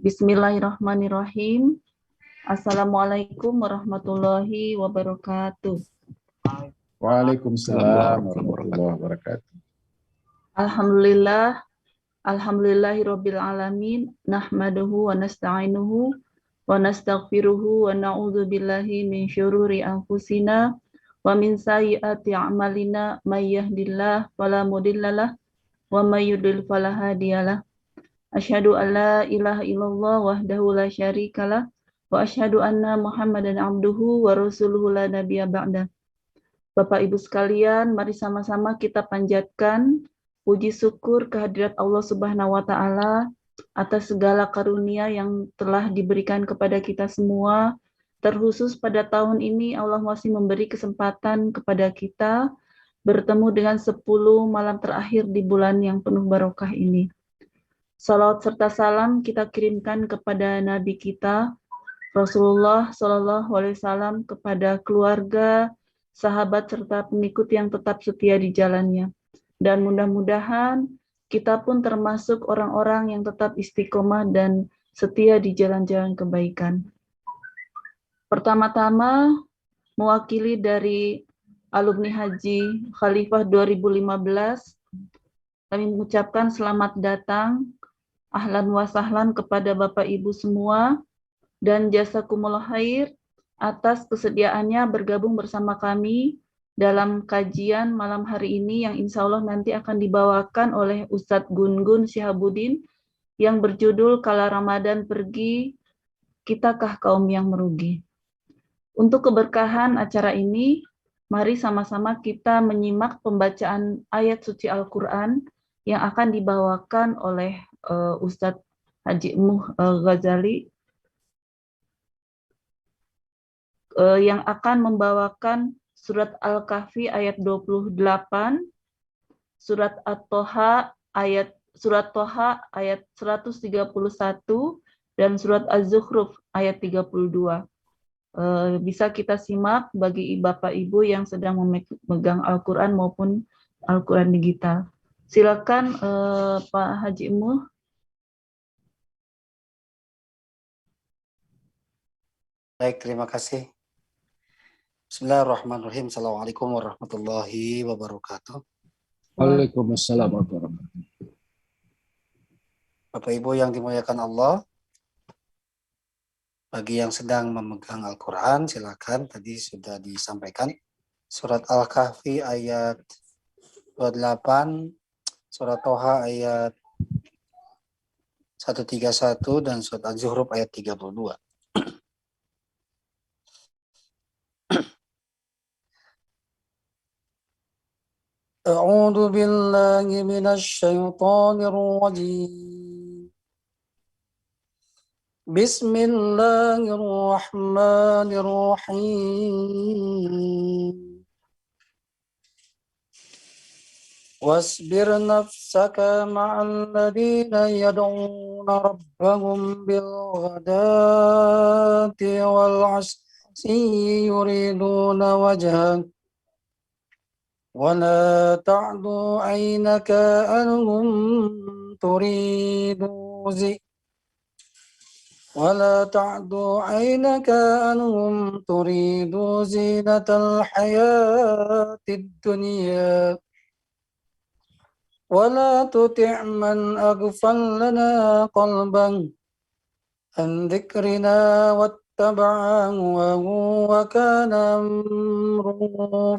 Bismillahirrahmanirrahim. Assalamualaikum warahmatullahi wabarakatuh. Waalaikumsalam warahmatullahi wabarakatuh. Alhamdulillah, alhamdulillahirabbil alamin, nahmaduhu wa nasta'inuhu wa nastaghfiruhu wa na'udzu billahi min syururi anfusina wa min sayyiati a'malina may yahdihillahu fala mudhillalah wa may yudlil fala hadiyalah. Asyhadu an la ilaha illallah wahdahu la syarikalah wa asyhadu anna Muhammadan abduhu wa rasuluhu la nabiyya ba'da. Bapak Ibu sekalian, mari sama-sama kita panjatkan puji syukur kehadirat Allah Subhanahu wa taala atas segala karunia yang telah diberikan kepada kita semua. Terkhusus pada tahun ini Allah masih memberi kesempatan kepada kita bertemu dengan 10 malam terakhir di bulan yang penuh barokah ini. Salawat serta salam kita kirimkan kepada Nabi kita Rasulullah Shallallahu Alaihi Wasallam, kepada keluarga, sahabat serta pengikut yang tetap setia di jalannya. Dan mudah-mudahan kita pun termasuk orang-orang yang tetap istiqomah dan setia di jalan-jalan kebaikan. Pertama-tama, mewakili dari alumni Haji Khalifah 2015, kami mengucapkan selamat datang, ahlan wa sahlan kepada Bapak Ibu semua, dan jazakumullah khair atas kesediaannya bergabung bersama kami dalam kajian malam hari ini yang insya Allah nanti akan dibawakan oleh Ustadz Gun-Gun Syihabuddin yang berjudul Kala Ramadan Pergi, Kitakah Kaum Yang Merugi. Untuk keberkahan acara ini, mari sama-sama kita menyimak pembacaan ayat suci Al-Quran yang akan dibawakan oleh Ustadz Haji Muh Ghazali, yang akan membawakan surat Al-Kahfi ayat 28, surat At-Toha ayat 131, dan surat Az-Zukhruf ayat 32. Bisa kita simak bagi Bapak Ibu yang sedang memegang Al-Quran maupun Al-Quran digital. Silakan Pak Haji Muh. Baik, terima kasih. Bismillahirrahmanirrahim. Assalamualaikum warahmatullahi wabarakatuh. Waalaikumsalam warahmatullahi wabarakatuh. Bapak Ibu yang dimuliakan Allah, bagi yang sedang memegang Al-Quran, silakan. Tadi sudah disampaikan surat Al-Kahfi ayat 28, surat Toha ayat 131, dan surat Az-Zukhruf ayat 32. أعوذ بالله من الشيطان الرجيم بسم الله الرحمن الرحيم واصبر نفسك مع الذين يدعون ربهم بالغداة والعشي يريدون وجهه ولا تعد عينك عنهم تريد زينة الحياة الدنيا ولا تطع من أغفلنا قلبا عن ذكرنا واتبع هواه وكان أمره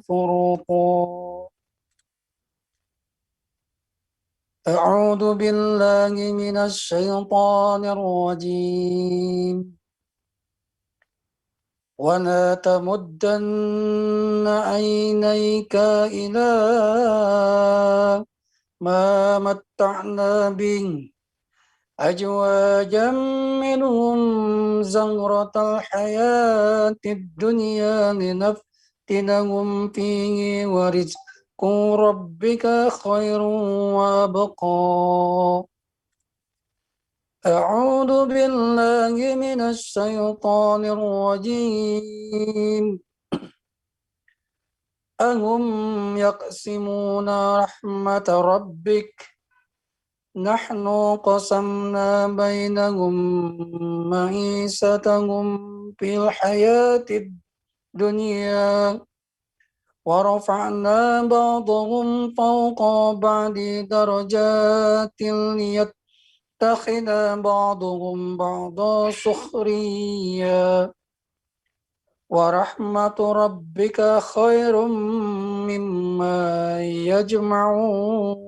فرطا. أعوذ بالله من الشيطان الرجيم ولا تمدن عينيك إلى ما متعنا به أزواجا منهم زهرة الحياة الدنيا لنفتنهم فيه ورزق ربك خير وأبقى. أعوذ بالله من الشيطان الرجيم أهم يقسمون رحمة ربك Nahnu qasamna bainahum ma'isatahum fil hayatid dunya wa rafa'na ba'dahum fawqa ba'di darajatin liyattakhidha ba'dahum ba'da sukhriya wa rahmatu rabbika khairum mimma yajma'un.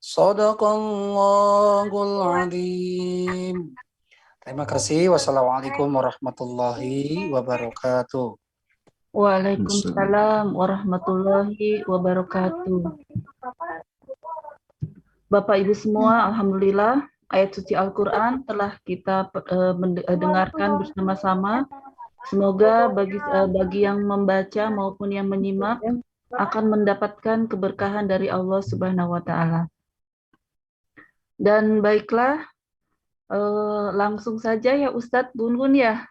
Shadaqallahul Adzim. Terima kasih. Wassalamualaikum warahmatullahi wabarakatuh. Waalaikumsalam warahmatullahi wabarakatuh. Bapak Ibu semua, alhamdulillah ayat suci Al-Qur'an telah kita dengarkan bersama-sama. Semoga bagi yang membaca maupun yang menyimak akan mendapatkan keberkahan dari Allah Subhanahu wa taala. Dan baiklah, langsung saja ya Ustadz Gun ya.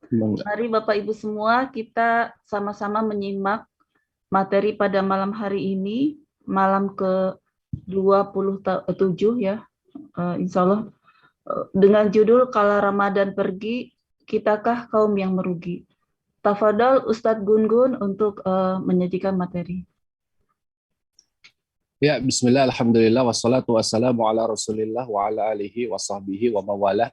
Mari Bapak Ibu semua kita sama-sama menyimak materi pada malam hari ini, malam ke-27 ya, insya Allah, dengan judul Kala Ramadan Pergi, Kitakah Kaum yang Merugi. Tafadhol Ustadz Gun untuk menyajikan materi. Ya, bismillah, alhamdulillah, wassalatu wassalamu ala rasulillah wa ala alihi wa sahbihi wa mawalah.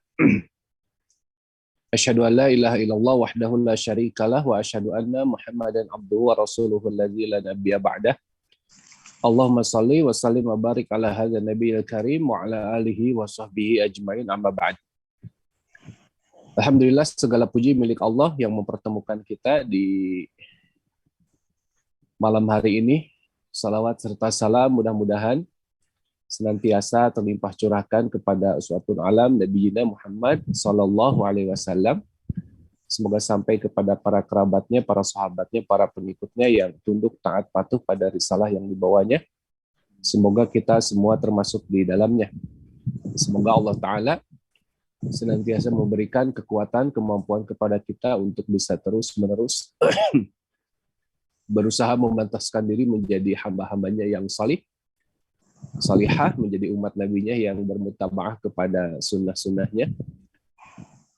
Asyhadu an la ilaha illallah wahdahu la syarikalah wa asyhadu anna Muhammadan abduhu wa rasuluhu alladzi la nabiyya ba'dah. Allahumma salli wa sallim wa barik ala hadzal nabiyil karim wa ala alihi wa sahbihi ajmain, amma ba'd. Alhamdulillah, segala puji milik Allah yang mempertemukan kita di malam hari ini. Salawat serta salam mudah-mudahan senantiasa terlimpah curahkan kepada uswatun alam Nabi Muhammad sallallahu alaihi wasallam. Semoga sampai kepada para kerabatnya, para sahabatnya, para pengikutnya yang tunduk taat patuh pada risalah yang dibawanya. Semoga kita semua termasuk di dalamnya. Semoga Allah Ta'ala senantiasa memberikan kekuatan, kemampuan kepada kita untuk bisa terus-menerus berusaha memantaskan diri menjadi hamba-hambanya yang salih, salihah, menjadi umat nabinya yang bermutaba'ah kepada sunnah-sunnahnya.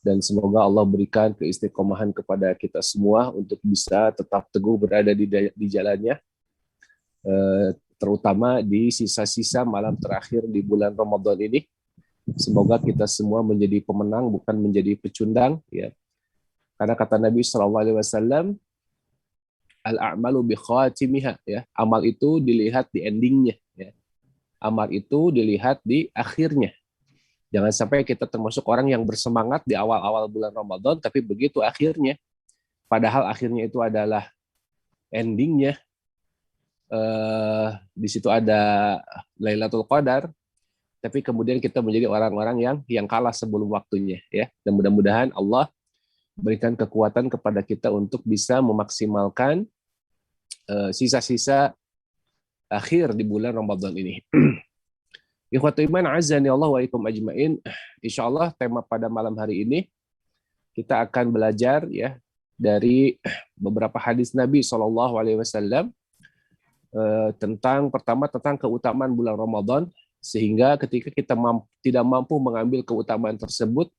Dan semoga Allah berikan keistiqomahan kepada kita semua untuk bisa tetap teguh berada di jalannya, terutama di sisa-sisa malam terakhir di bulan Ramadan ini. Semoga kita semua menjadi pemenang, bukan menjadi pecundang, ya. Karena kata Nabi SAW, al-a'malu bi khatimiha, ya. Amal itu dilihat di endingnya, ya. Amal itu dilihat di akhirnya. Jangan sampai kita termasuk orang yang bersemangat di awal-awal bulan Ramadan, tapi begitu akhirnya, padahal akhirnya itu adalah endingnya, di situ ada Lailatul Qadar, tapi kemudian kita menjadi orang-orang yang kalah sebelum waktunya, ya. Dan mudah-mudahan Allah berikan kekuatan kepada kita untuk bisa memaksimalkan sisa-sisa akhir di bulan Ramadan ini. Ikhwatu iman azani Allah wa ikum ajmain. Insyaallah tema pada malam hari ini kita akan belajar, ya, dari beberapa hadis Nabi SAW pertama tentang keutamaan bulan Ramadan, sehingga ketika kita tidak mampu mengambil keutamaan tersebut,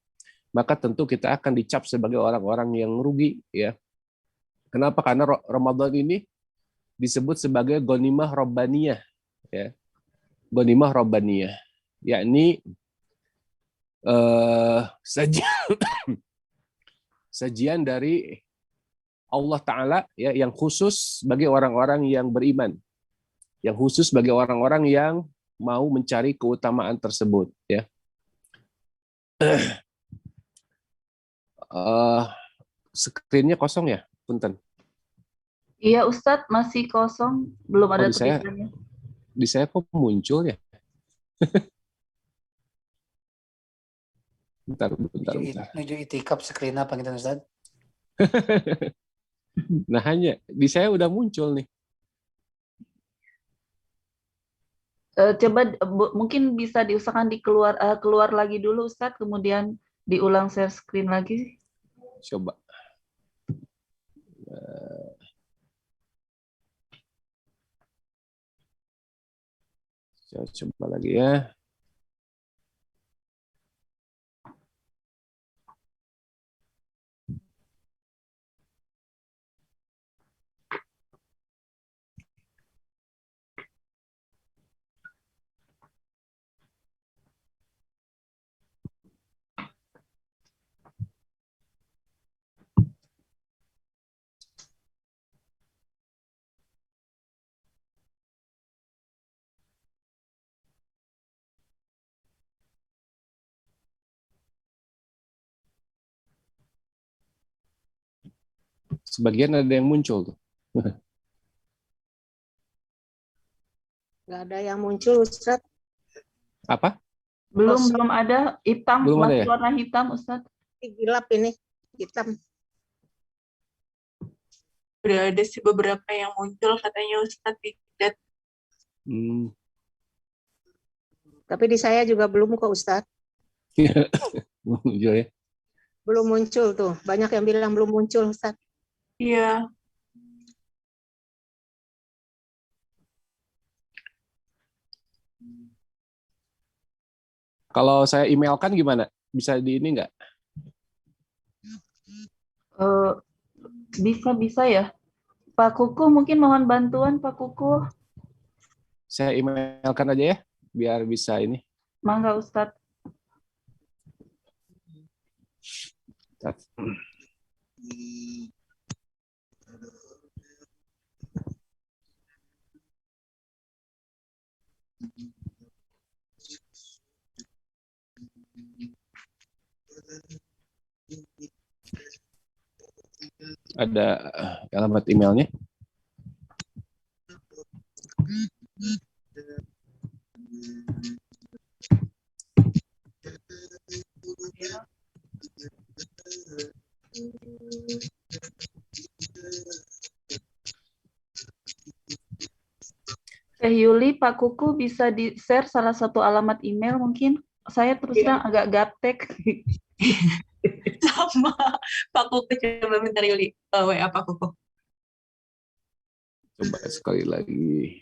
maka tentu kita akan dicap sebagai orang-orang yang rugi, ya. Kenapa? Karena Ramadan ini disebut sebagai ghanimah rabbaniyah, ya. Ghanimah rabbaniyah, yakni sajian dari Allah Ta'ala, ya, yang khusus bagi orang-orang yang beriman, yang khusus bagi orang-orang yang mau mencari keutamaan tersebut, ya. Screen-nya kosong ya, punten. Iya Ustadz, masih kosong, belum ada di saya tulisannya. Di saya kok muncul ya? bentar. Menuju itikaf screen apa gitu Ustaz? Nah, hanya di saya udah muncul nih. Coba mungkin bisa diusahakan keluar lagi dulu Ustadz, kemudian diulang share screen lagi. Coba. Saya coba lagi ya. Sebagian ada yang muncul tuh. Nggak ada yang muncul, Ustaz. Apa? Belum ada hitam, Belum ada masih ya? warna hitam, Ustaz. Gelap ini, hitam. Udah ada sih beberapa yang muncul katanya Ustadz di chat. Tapi di saya juga belum kok, Ustaz. Muncul ya. Belum muncul tuh. Banyak yang bilang belum muncul, Ustaz. Iya, Kalau saya emailkan gimana? Bisa di ini nggak? Bisa ya. Pak Kuku mungkin mohon bantuan Pak Kuku. Saya emailkan aja ya, biar bisa ini. Mangga Ustadz. Ada alamat emailnya. Teh Yuli, Pak Kuku bisa di-share salah satu alamat email mungkin? Saya terus terang agak gaptek. sama Pak Kuku, coba bentar Yuli WA Pak Kuku. Coba sekali lagi.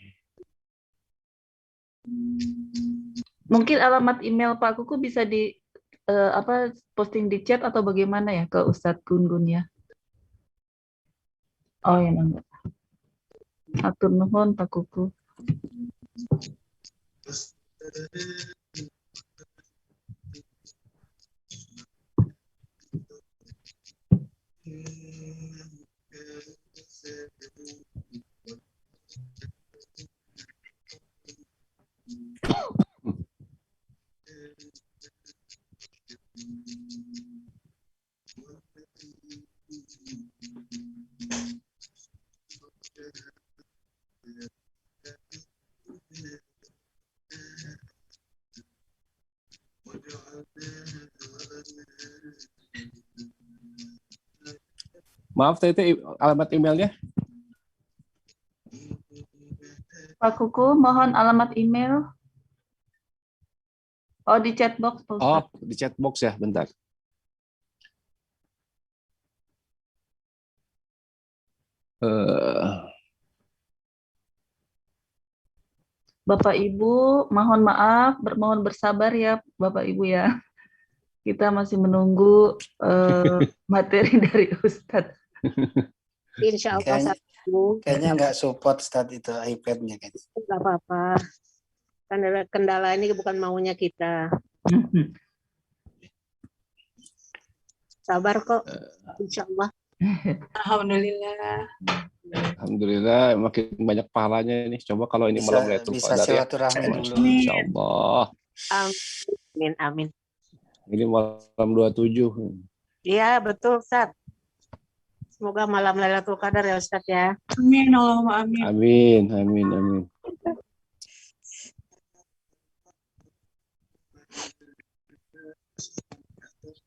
Mungkin alamat email Pak Kuku bisa di posting di chat atau bagaimana ya ke Ustadz Gun ya? Oh ya, mangga. Atur nuhun Pak Kuku. Maaf, Tete, alamat emailnya. Pak Kuku, mohon alamat email. Oh, di chat box, Pak Oh, Ustadz. di chat box ya, bentar. Bapak Ibu, mohon maaf, mohon bersabar ya Bapak Ibu ya. Kita masih menunggu materi dari Ustadz. Insya Allah, Kayaknya nggak support Ustaz itu iPad-nya kayaknya. nggak apa-apa. Kendala ini bukan maunya kita. Sabar kok, insya Allah. Alhamdulillah. Alhamdulillah, makin banyak pahalanya ini. Coba kalau ini malam Lailatul Bisa Qadar ya. silaturahmi dulu. Insya Allah. Amin, amin. Ini malam 27. Iya, betul, Ustaz. Semoga malam Lailatul Qadar ya, Ustaz ya. Amin, Allahumma amin. Amin, amin, amin.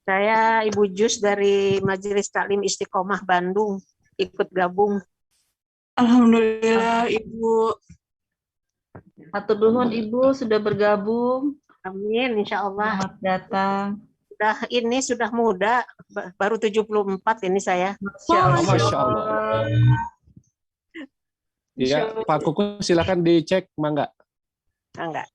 Saya Ibu Jus dari Majelis Taklim Istiqomah Bandung, ikut gabung. Alhamdulillah Ibu. Atur nuhun Ibu sudah bergabung. Amin, insya Allah. Selamat datang. Sudah muda, baru 74 ini saya. Masya Allah. Ya, Pak Kuku silakan dicek, Mangga. Enggak.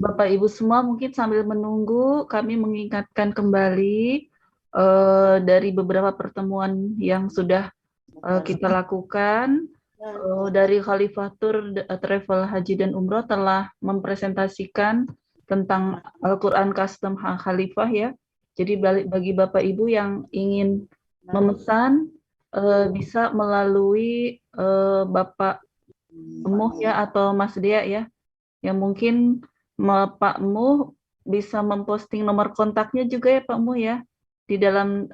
Bapak Ibu semua mungkin sambil menunggu kami mengingatkan kembali dari beberapa pertemuan yang sudah kita lakukan. Dari Khalifatur Travel Haji dan Umroh telah mempresentasikan tentang Al-Quran Custom Khalifah ya. Jadi bagi Bapak Ibu yang ingin memesan bisa melalui Bapak Muh ya atau Mas Dea ya. Yang mungkin Pak Muh bisa memposting nomor kontaknya juga ya Pak Muh ya di dalam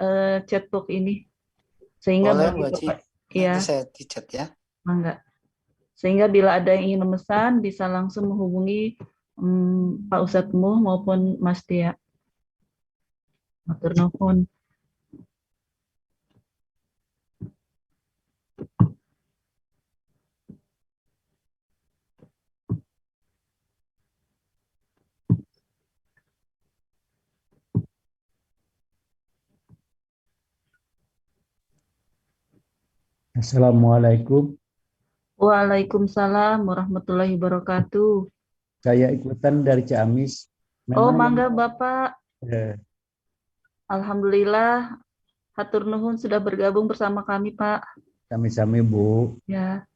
chatbox ini. Sehingga Boleh, bagi Bu Haji. Bapak Nanti ya, saya di chat ya. enggak. Sehingga bila ada yang ingin memesan bisa langsung menghubungi Pak Ustadz Muh maupun Mas Tia. Matur nuwun. Assalamualaikum. Waalaikumsalam warahmatullahi wabarakatuh. Saya ikutan dari Ciamis. Oh, Memang mangga Bapak. eh, Alhamdulillah. Hatur nuhun sudah bergabung bersama kami, Pak. sami-sami Bu. Ya.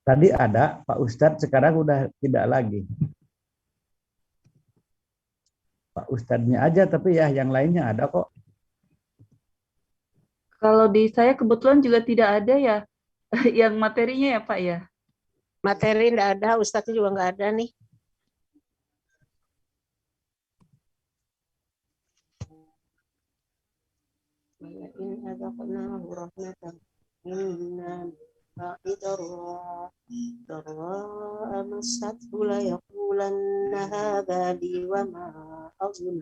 Tadi ada Pak Ustadz, sekarang udah tidak lagi. Pak Ustadznya aja, tapi ya yang lainnya ada kok. Kalau di saya kebetulan juga tidak ada ya yang materinya ya, Pak ya. Materi enggak ada, Ustadznya juga enggak ada nih. In adzaqnahu rahmatan minna ضراء مسته ليقولن هذا لي وما أظن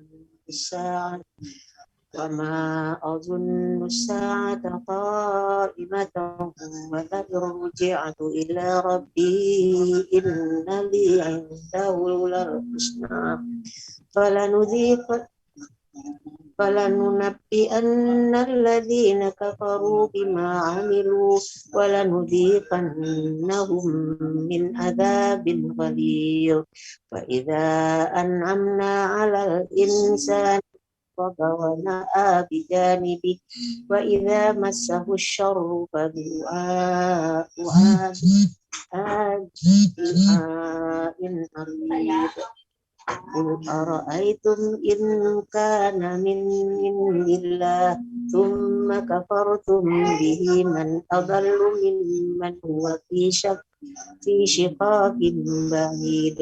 الساعة قائمة ولئن رجعت إلى ربي إن لي عنده للحسنى فلننبئن الذين كفروا بما عملوا ولنذيقنهم من عذاب غليظ فإذا أنعمنا على الإنسان ونأى بجانبه وإذا مسه الشر فدعاء أريد قل أرأيتم إن كان من عند الله ثم كفرتم به من أضل ممن هو في شقاق بعيد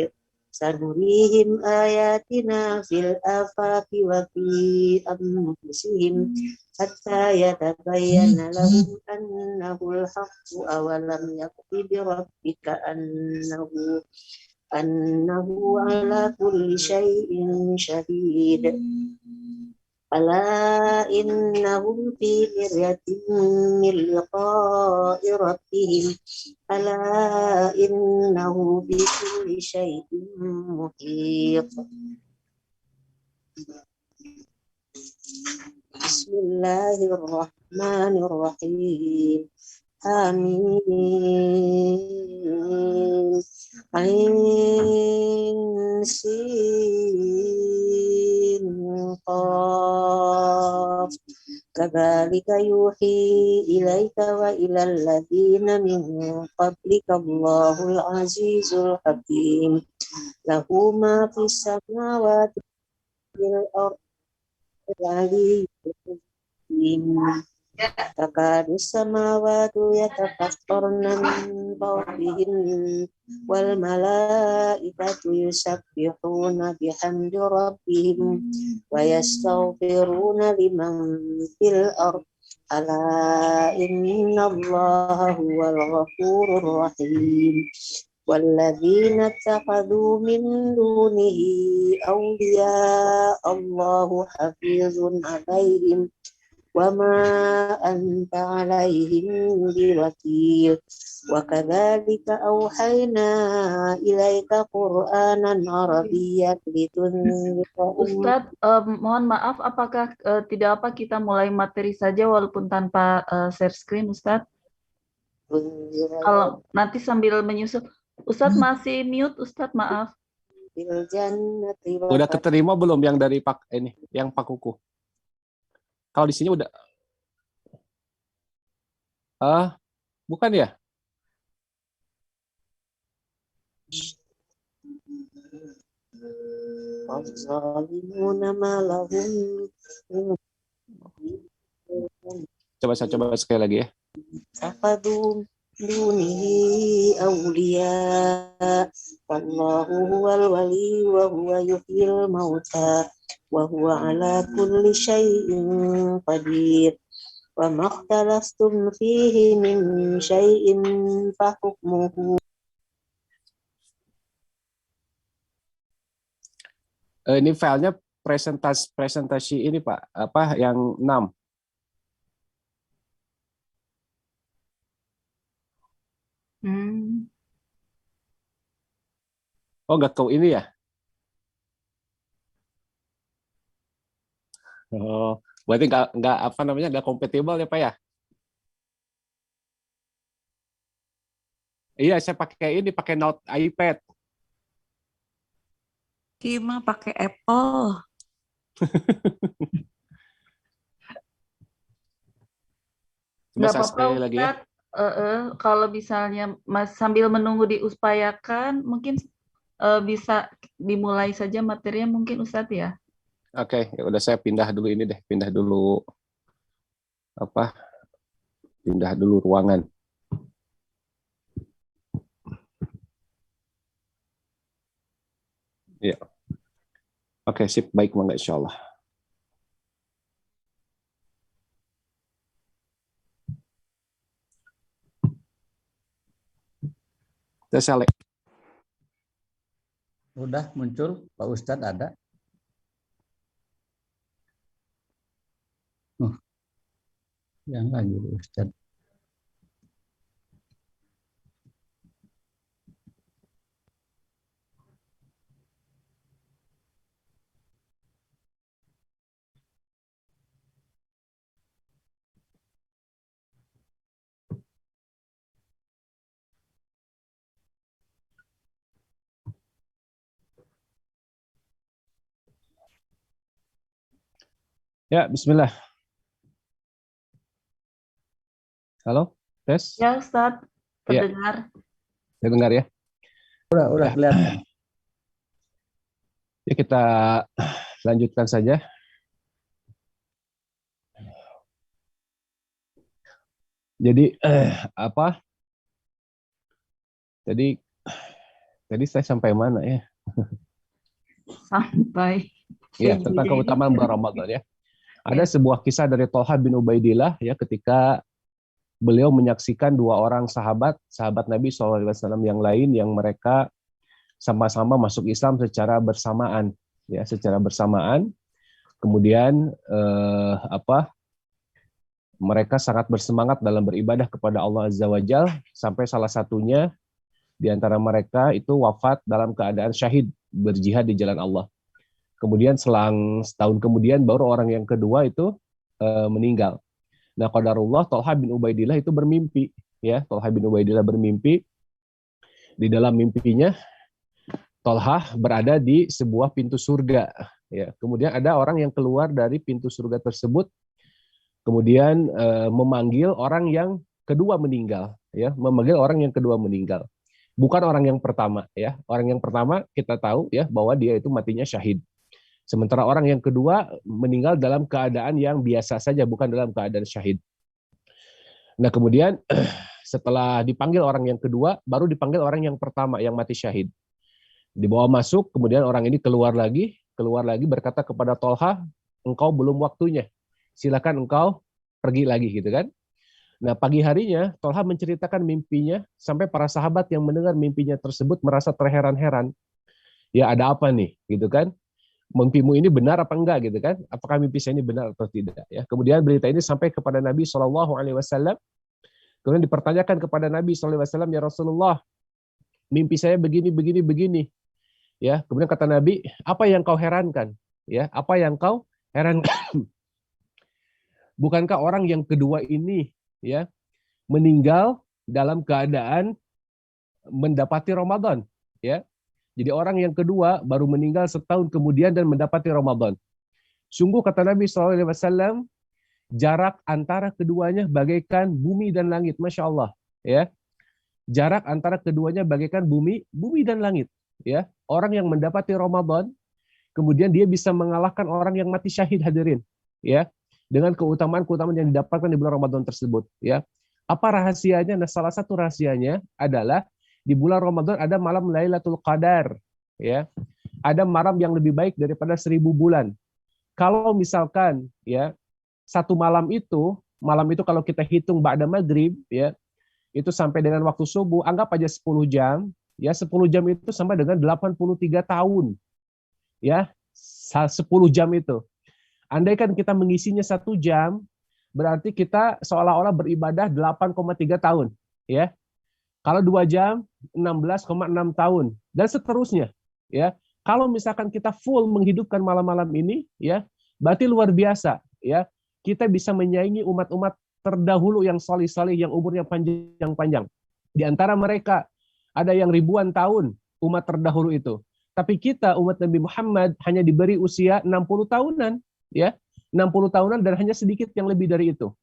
سنريهم آياتنا في الآفاق وفي أنفسهم حتى يتبين لهم أنه الحق أولم يكف بربك أنه على كل شيء شهيد ألا إنهم في مرية من لقاء ربهم ألا إنه بكل شيء محيط بسم الله الرحمن الرحيم آمين عين سين قاف كذلك يوحي إليك وإلى الذين من قبلك الله العزيز الحكيم له ما في السماوات والأرض العلي الحكيم تكاد السماوات يتفطرن من فوقهن والملائكة يسبحون بحمد ربهم ويستغفرون لمن في الأرض Ala innallaha huwal ghafurur rahim. والذين اتخذوا من دونه أولياء الله حفيظ عليهم وما أنت عليهم بوكيل وكذلك أوحينا إليك قرآنا عربيا لتنذر Ustadz, mohon maaf, apakah tidak apa kita mulai materi saja walaupun tanpa share screen, Ustadz? Kalau nanti sambil menyusul, Ustadz masih mute, Ustadz, maaf. Udah keterima belum yang dari yang Pak Kuku? Kalau di sini udah, bukan ya? Coba saya coba sekali lagi ya. dunihi awliya wallahu huwal wali wa huwa yuhyil mauta wa huwa ala kulli syai'in qadir wa makhtalaftum fihi min syai'in fa hukmuhu. Ini filenya presentasi ini Pak, apa yang 6. Oh, nggak ke ini ya? Oh, berarti nggak apa namanya, nggak kompatibel ya Pak ya? Iya, saya pakai Note iPad. Kima pakai Apple. Nggak Saya apa-apa, sekali lagi ya. Kalau misalnya sambil menunggu diupayakan, mungkin bisa dimulai saja materinya mungkin, Ustadz ya. Oke, ya udah saya pindah dulu ini deh, pindah dulu ruangan. Ya. Oke, sip, baik Mangga insyaallah. Saya Udah muncul, Pak Ustadz ada. Yang lagi Ustadz. Ya, bismillah. Halo, tes. Ya, Ustadz, terdengar. Dengar ya? Udah kelihatan. Ya, kita lanjutkan saja. Jadi Tadi saya sampai mana ya? Sampai. Ya, tentang keutamaan bulan Ramadan ya. Ada sebuah kisah dari Thalha bin Ubaidillah ya, ketika beliau menyaksikan 2 orang sahabat Nabi SAW yang lain yang mereka sama-sama masuk Islam secara bersamaan ya, kemudian mereka sangat bersemangat dalam beribadah kepada Allah Azza wa Jalla sampai salah satunya di antara mereka itu wafat dalam keadaan syahid berjihad di jalan Allah. Kemudian selang setahun kemudian baru orang yang kedua itu meninggal. Nah, qadarullah Thalha bin Ubaidillah itu bermimpi ya, di dalam mimpinya Thalha berada di sebuah pintu surga ya. Kemudian ada orang yang keluar dari pintu surga tersebut kemudian memanggil orang yang kedua meninggal ya, bukan orang yang pertama ya. Orang yang pertama kita tahu ya bahwa dia itu matinya syahid. Sementara orang yang kedua meninggal dalam keadaan yang biasa saja, bukan dalam keadaan syahid. Nah, kemudian setelah dipanggil orang yang kedua, baru dipanggil orang yang pertama yang mati syahid. Dibawa masuk, kemudian orang ini keluar lagi berkata kepada Thalha, engkau belum waktunya. Silakan engkau pergi lagi gitu kan. Nah, pagi harinya Tolha menceritakan mimpinya sampai para sahabat yang mendengar mimpinya tersebut merasa terheran-heran. Ya, ada apa nih gitu kan? Mimpimu ini benar apa enggak gitu kan? Apakah mimpi saya ini benar atau tidak ya? Kemudian berita ini sampai kepada Nabi SAW. Kemudian dipertanyakan kepada Nabi SAW, ya Rasulullah, mimpi saya begini begini begini. Ya, kemudian kata Nabi, apa yang kau herankan? Ya, apa yang kau herankan? Bukankah orang yang kedua ini ya meninggal dalam keadaan mendapati Ramadan, ya? Jadi orang yang kedua baru meninggal setahun kemudian dan mendapati Ramadan. Sungguh kata Nabi SAW, jarak antara keduanya bagaikan bumi dan langit, masya Allah, ya. Jarak antara keduanya bagaikan bumi dan langit, ya. Orang yang mendapati Ramadan, kemudian dia bisa mengalahkan orang yang mati syahid, hadirin, ya, dengan keutamaan-keutamaan yang didapatkan di bulan Ramadan tersebut, ya. Apa rahasianya? Nah, salah satu rahasianya adalah di bulan Ramadan ada malam Lailatul Qadar, ya. Ada malam yang lebih baik daripada 1000 bulan. Kalau misalkan ya satu malam itu kalau kita hitung ba'da maghrib ya, itu sampai dengan waktu subuh, anggap aja 10 jam, ya 10 jam itu sama dengan 83 tahun. Ya, 10 jam itu. Andaikan kita mengisinya 1 jam, berarti kita seolah-olah beribadah 8,3 tahun, ya. Kalau 2 jam 16,6 tahun dan seterusnya, ya. Kalau misalkan kita full menghidupkan malam-malam ini, ya, berarti luar biasa, ya. Kita bisa menyaingi umat-umat terdahulu yang salih-salih, yang umurnya panjang-panjang. Di antara mereka ada yang ribuan tahun umat terdahulu itu. Tapi kita umat Nabi Muhammad hanya diberi usia 60 tahunan, ya. 60 tahunan dan hanya sedikit yang lebih dari itu.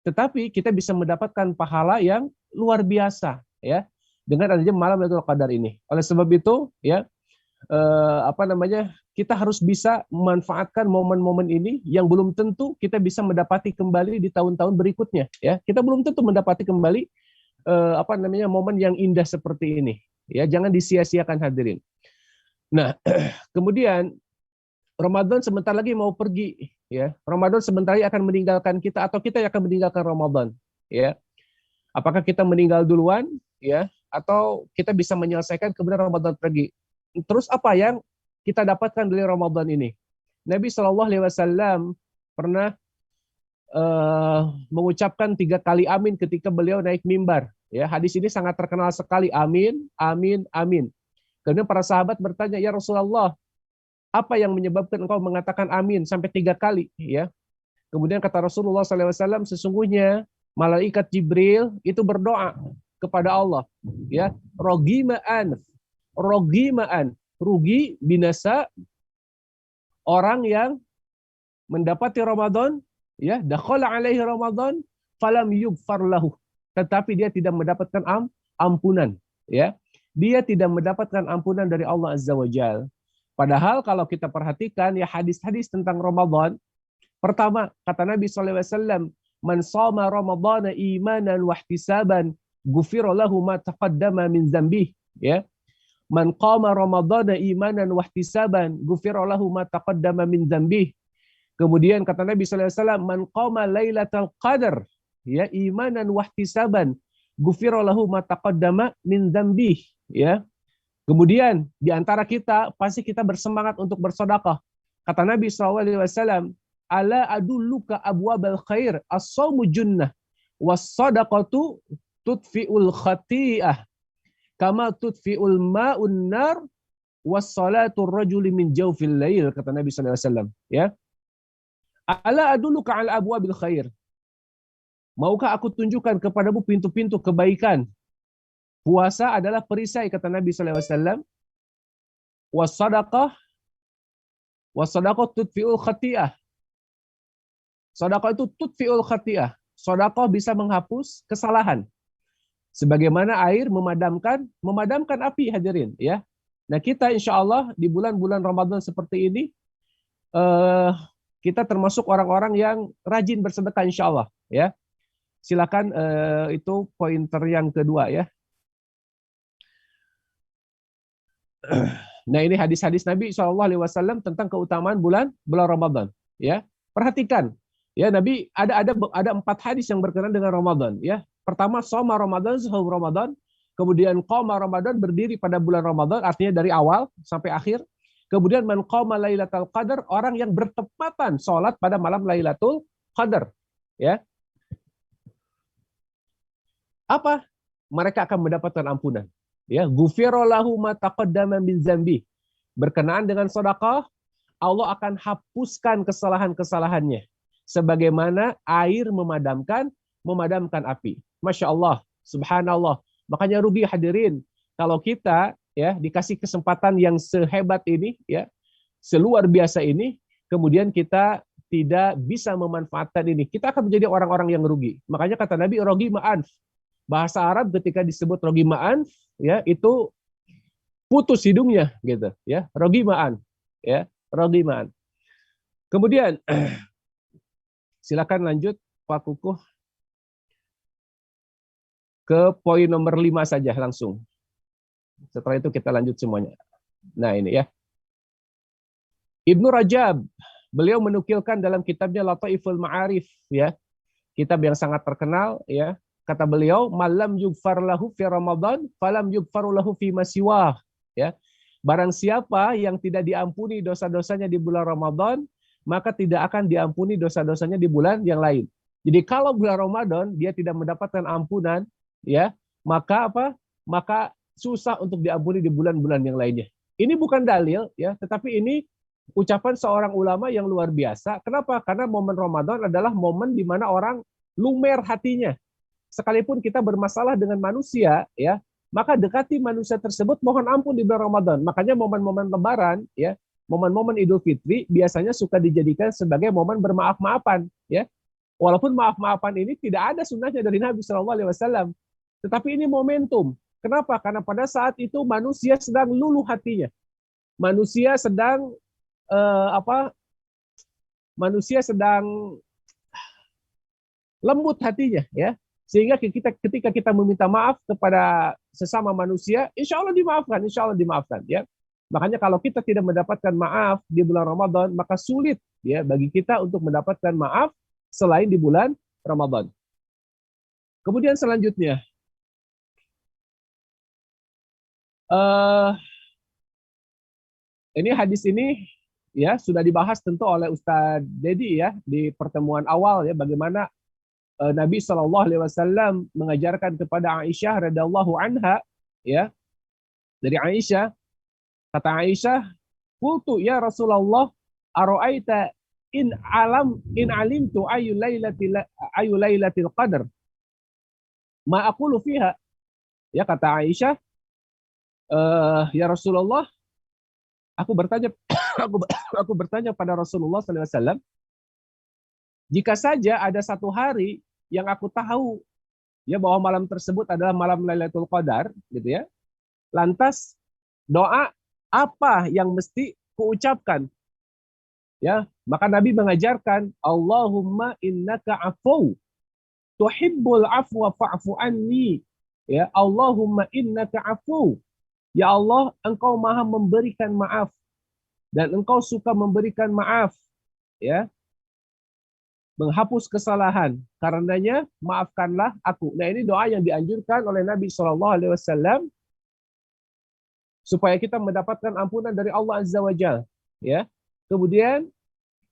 Tetapi kita bisa mendapatkan pahala yang luar biasa, ya, dengan adanya malam Lailatul Qadar ini. Oleh sebab itu, ya, kita harus bisa memanfaatkan momen-momen ini yang belum tentu kita bisa mendapati kembali di tahun-tahun berikutnya, ya. Kita belum tentu mendapati kembali momen yang indah seperti ini, ya. Jangan disia-siakan, hadirin. Nah, kemudian Ramadan sebentar lagi mau pergi, ya. Ramadan sebentar lagi akan meninggalkan kita atau kita yang akan meninggalkan Ramadan, ya. Apakah kita meninggal duluan, ya, atau kita bisa menyelesaikan kemudian Ramadan pergi? Terus apa yang kita dapatkan dari Ramadan ini? Nabi SAW pernah mengucapkan 3 kali amin ketika beliau naik mimbar. Ya, hadis ini sangat terkenal sekali. Amin, amin, amin. Kemudian para sahabat bertanya, ya Rasulullah, apa yang menyebabkan engkau mengatakan amin sampai 3 kali? Ya. Kemudian kata Rasulullah SAW, sesungguhnya malaikat Jibril itu berdoa kepada Allah. Ya, rogimaan, rugi, binasa orang yang mendapati Ramadan, ya, dakhala alaihi Ramadan falam yughfar lahu, tetapi dia tidak mendapatkan ampunan, ya. Dia tidak mendapatkan ampunan dari Allah Azza wa Jalla. Padahal kalau kita perhatikan ya hadis-hadis tentang Ramadan, pertama kata Nabi SAW, man shoma Ramadana imanan wa ihtisaban ghufira lahu ma taqaddama min dzambih, ya. Man qama Ramadana imanan wa ihtisaban ghufira lahu ma taqaddama min dzambih. Kemudian kata Nabi SAW, man qama Lailatul Qadar, ya, imanan wa ihtisaban ghufira lahu ma taqaddama min dzambih, ya. Kemudian di antara kita pasti kita bersemangat untuk bersedekah. Kata Nabi SAW, ala adulluka abwabal khair as-shaumu junnah was-sadaqatu tudfi'ul khati'ah kama tudfi'ul ma'un nar was-salatu rajuli min jawfil lail, kata Nabi SAW, ya. Ala adulluka ala abwabil khair. Maukah aku tunjukkan kepadamu pintu-pintu kebaikan? Puasa adalah perisai, kata Nabi SAW. Was-sadaqah tudfi'ul khati'ah. Sedekah itu tudfi'ul khati'ah. Sedekah bisa menghapus kesalahan. Sebagaimana air memadamkan api, hadirin, ya. Nah, kita insya Allah di bulan-bulan Ramadan seperti ini kita termasuk orang-orang yang rajin bersedekah insya Allah, ya. Silakan itu pointer yang kedua, ya. Nah, ini hadis-hadis Nabi SAW tentang keutamaan bulan Ramadan, ya. Perhatikan, Ya, Nabi ada 4 hadis yang berkenaan dengan Ramadan, ya. Pertama, shoma Ramadan, sahur Ramadan. Kemudian qoma Ramadan, berdiri pada bulan Ramadan, artinya dari awal sampai akhir. Kemudian man qama Lailatul Qadar, orang yang bertepatan sholat pada malam Lailatul Qadar. Ya. Apa? Mereka akan mendapatkan ampunan. Ya, ghufira lahu ma taqaddama min dzambi. Berkenaan dengan sedekah, Allah akan hapuskan kesalahan-kesalahannya. Sebagaimana air memadamkan api. Masya Allah, subhanallah. Makanya rugi hadirin kalau kita ya dikasih kesempatan yang sehebat ini, ya, seluar biasa ini, kemudian kita tidak bisa memanfaatkan ini. Kita akan menjadi orang-orang yang rugi. Makanya kata Nabi, rogi ma'anf. Bahasa Arab ketika disebut rogi ma'anf, ya, itu putus hidungnya gitu, ya. Rogi ma'anf, ya, rogi ma'anf. Kemudian silakan lanjut Pak Kukuh ke poin nomor 5 saja langsung. Setelah itu kita lanjut semuanya. Nah, ini ya. Ibnu Rajab, beliau menukilkan dalam kitabnya Lataiful Ma'arif, ya. Kitab yang sangat terkenal, ya. Kata beliau, malam yughfar lahu fi Ramadan, falam yughfaru lahu fi masiwah, ya. Barang siapa yang tidak diampuni dosa-dosanya di bulan Ramadan, maka tidak akan diampuni dosa-dosanya di bulan yang lain. Jadi kalau bulan Ramadan dia tidak mendapatkan ampunan, ya, maka apa? Maka susah untuk diampuni di bulan-bulan yang lainnya. Ini bukan dalil, ya, tetapi ini ucapan seorang ulama yang luar biasa. Kenapa? Karena momen Ramadan adalah momen di mana orang lumer hatinya. Sekalipun kita bermasalah dengan manusia, ya, maka dekati manusia tersebut, mohon ampun di bulan Ramadan. Makanya momen-momen Lebaran, ya, momen-momen Idul Fitri biasanya suka dijadikan sebagai momen bermaaf-maafan, ya. Walaupun maaf-maafan ini tidak ada sunnahnya dari Nabi SAW. Tetapi ini momentum. Kenapa? Karena pada saat itu manusia sedang luluh hatinya. Manusia sedang manusia sedang lembut hatinya, ya. Sehingga ketika kita meminta maaf kepada sesama manusia, insya Allah dimaafkan, ya. Makanya kalau kita tidak mendapatkan maaf di bulan Ramadan, maka sulit, ya, bagi kita untuk mendapatkan maaf selain di bulan Ramadan. Kemudian selanjutnya, ini hadis ini, ya, sudah dibahas tentu oleh Ustadz Dedi, ya, di pertemuan awal, ya, bagaimana Nabi SAW mengajarkan kepada Aisyah radhiyallahu anha, ya, dari Aisyah, kata Aisyah, qultu ya Rasulullah, ara'aita in alimtu ayu lailatil qadar ma aqulu fiha. Ya, kata Aisyah, ya Rasulullah, aku bertanya aku bertanya pada Rasulullah SAW, jika saja ada satu hari yang aku tahu, ya, bahwa malam tersebut adalah malam Lailatul Qadar, gitu ya. Lantas doa apa yang mesti kuucapkan? Ya, maka Nabi mengajarkan, Allahumma innaka afu tuhibbul afwa fa'fu anni. Ya, Allahumma innaka afu. Ya Allah, Engkau Maha memberikan maaf dan Engkau suka memberikan maaf, ya. Menghapus kesalahan. Karenanya maafkanlah aku. Nah, ini doa yang dianjurkan oleh Nabi SAW supaya kita mendapatkan ampunan dari Allah Azza wa Jalla, ya. Kemudian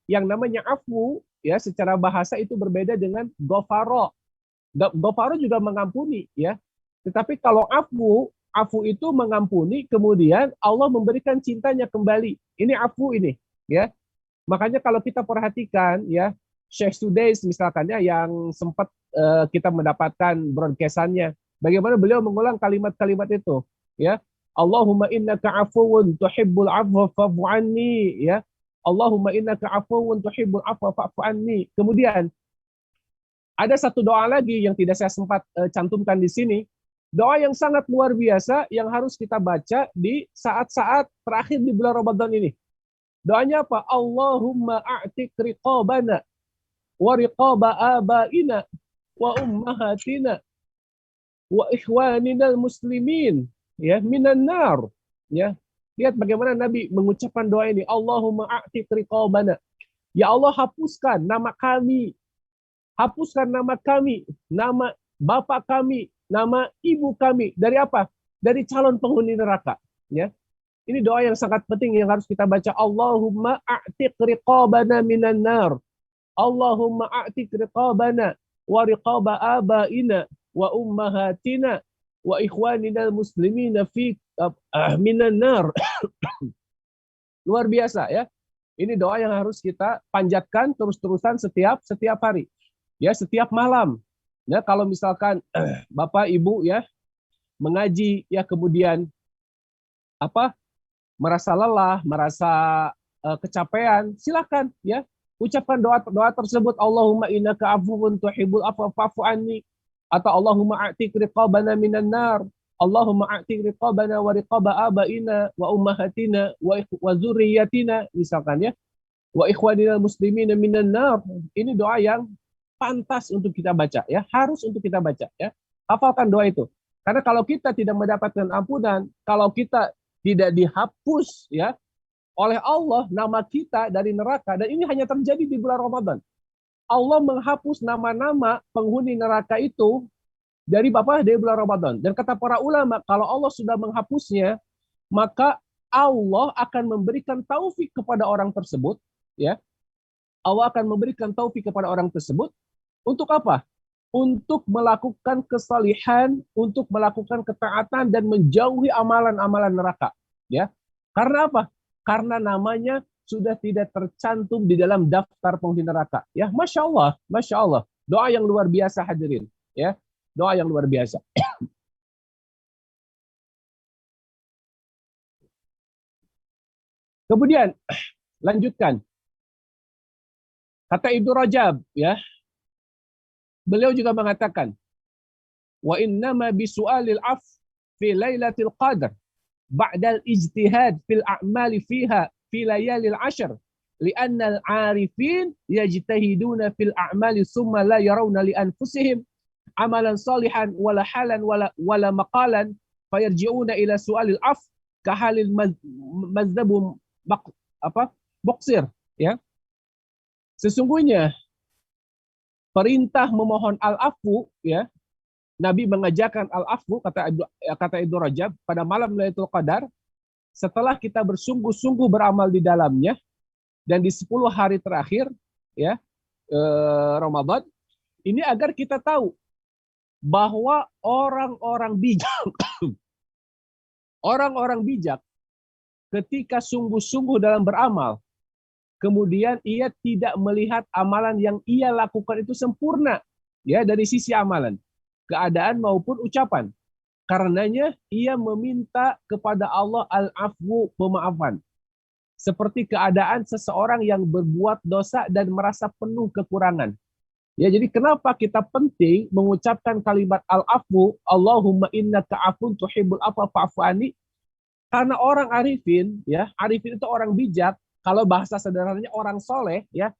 yang namanya afu, ya, secara bahasa itu berbeda dengan ghafara. Ghafara juga mengampuni, ya. Tetapi kalau afu itu mengampuni, kemudian Allah memberikan cintanya kembali. Ini afu ini, ya. Makanya kalau kita perhatikan, ya, Syekh Sudais misalkan, ya, yang sempat kita mendapatkan broadcast-annya, bagaimana beliau mengulang kalimat-kalimat itu, ya. Allahumma innaka afuwun tuhibbul afwa fa'fu anni, ya. Allahumma innaka afuwun tuhibbul afwa fa'fu anni. Kemudian ada satu doa lagi yang tidak saya sempat cantumkan di sini. Doa yang sangat luar biasa yang harus kita baca di saat-saat terakhir di bulan Ramadan ini. Doanya apa? Allahumma a'tiq riqabana wa riqaba abaina wa ummahatina wa ikhwaninal muslimin, ya, minan nar, ya. Lihat bagaimana Nabi mengucapkan doa ini, Allahumma a'tiq riqabana. Ya Allah, hapuskan nama kami, hapuskan nama kami, nama bapak kami, nama ibu kami. Dari apa? Dari calon penghuni neraka. Ya, ini doa yang sangat penting yang harus kita baca. Allahumma a'tiq riqabana minan nar. Allahumma a'tiq riqabana wa riqaba abaina wa ummahatina wa ikhwanina muslimina fi minan nar. Luar biasa ya. Ini doa yang harus kita panjatkan terus-terusan setiap hari. Ya, setiap malam. Ya, kalau misalkan Bapak Ibu ya mengaji ya kemudian merasa lelah, merasa kecapean, silakan ya ucapkan doa tersebut. Allahumma innaka afuwun tuhibbul afwa fa'fu anni, atau Allahumma a'tiq riqabana minan nar, Allahumma a'tiq riqabana wa riqaba abaina wa ummahatina wa zurriyyatina, misalkan ya, wa ikhwanina muslimina minan nar. Ini doa yang pantas untuk kita baca ya, harus untuk kita baca ya. Hafalkan doa itu. Karena kalau kita tidak mendapatkan ampunan, kalau kita tidak dihapus ya oleh Allah nama kita dari neraka, dan ini hanya terjadi di bulan Ramadan. Allah menghapus nama-nama penghuni neraka itu dari bulan Ramadan. Dan kata para ulama, kalau Allah sudah menghapusnya, maka Allah akan memberikan taufik kepada orang tersebut ya. Allah akan memberikan taufik kepada orang tersebut untuk apa? Untuk melakukan kesalihan, untuk melakukan ketaatan dan menjauhi amalan-amalan neraka. Ya, karena apa? Karena namanya sudah tidak tercantum di dalam daftar penghuni neraka. Ya, masya Allah, doa yang luar biasa hadirin. Ya, doa yang luar biasa. Kemudian lanjutkan. Kata Ibnu Rajab, ya, beliau juga mengatakan, wa innama bisu'alil af fi lailatul qadr ba'dal ijtihad fil a'mali fiha fi layalil ashr li'anna al-'arifin yajtahiduna fil a'mali summa la yarawna li anfusihim amalan salihan wala halan wala maqalan fayarji'una ila su'alil af kahalil mazdabu boksir ya. Sesungguhnya perintah memohon al-afu ya, Nabi mengajarkan al-afu, kata Ibnu Rajab, pada malam Lailatul Qadar, setelah kita bersungguh-sungguh beramal di dalamnya, dan di 10 hari terakhir ya Ramadan, ini agar kita tahu bahwa orang-orang bijak ketika sungguh-sungguh dalam beramal, kemudian ia tidak melihat amalan yang ia lakukan itu sempurna ya dari sisi amalan, keadaan maupun ucapan. Karenanya ia meminta kepada Allah al-afwu, pemaafan. Seperti keadaan seseorang yang berbuat dosa dan merasa penuh kekurangan. Ya, jadi kenapa kita penting mengucapkan kalimat al-afwu, Allahumma innaka afun tuhibbul afwa fa'fu anni? Karena orang arifin, ya, arifin itu orang bijak. Kalau bahasa sederhananya orang soleh, ya,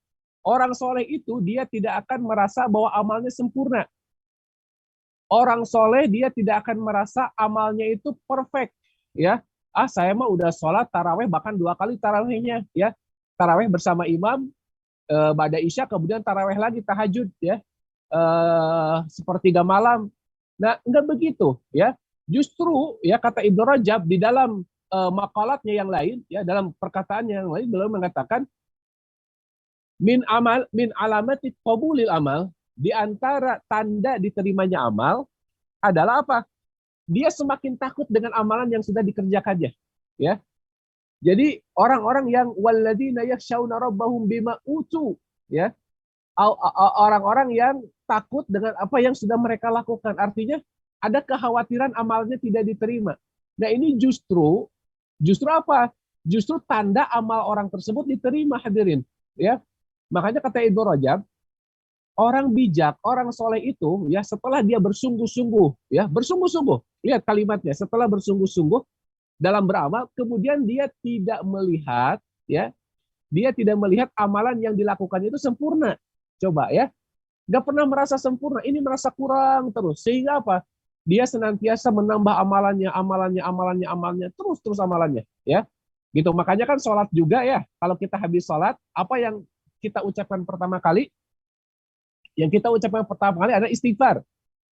orang soleh itu dia tidak akan merasa bahwa amalnya sempurna. Orang soleh dia tidak akan merasa amalnya itu perfect, ya. Saya mah udah sholat taraweh bahkan 2 kali tarawehnya, ya. Taraweh bersama imam, ba'da isya, kemudian taraweh lagi tahajud, ya. Sepertiga malam. Nah, enggak begitu, ya. Justru, ya, kata Ibnu Rajab di dalam makalatnya yang lain, ya, dalam perkataannya yang lain, beliau mengatakan min alamati qabulil amal, di antara tanda diterimanya amal adalah apa? Dia semakin takut dengan amalan yang sudah dikerjakannya, ya. Jadi orang-orang yang walladzina yakhshawna rabbahum bima utu, ya. Orang-orang yang takut dengan apa yang sudah mereka lakukan, artinya ada kekhawatiran amalnya tidak diterima. Nah, ini justru apa? Justru tanda amal orang tersebut diterima, hadirin, ya. Makanya kata Ibnu Rajab, orang bijak, orang soleh itu, ya, setelah dia bersungguh-sungguh, ya, bersungguh-sungguh, lihat kalimatnya, setelah bersungguh-sungguh dalam beramal, kemudian dia tidak melihat, ya, dia tidak melihat amalan yang dilakukannya itu sempurna. Coba, ya, nggak pernah merasa sempurna, ini merasa kurang terus, sehingga apa? Dia senantiasa menambah amalannya, terus amalannya, ya, gitu. Makanya kan sholat juga, ya, kalau kita habis sholat, apa yang kita ucapkan pertama kali? Yang kita ucapkan pertama kali adalah istighfar.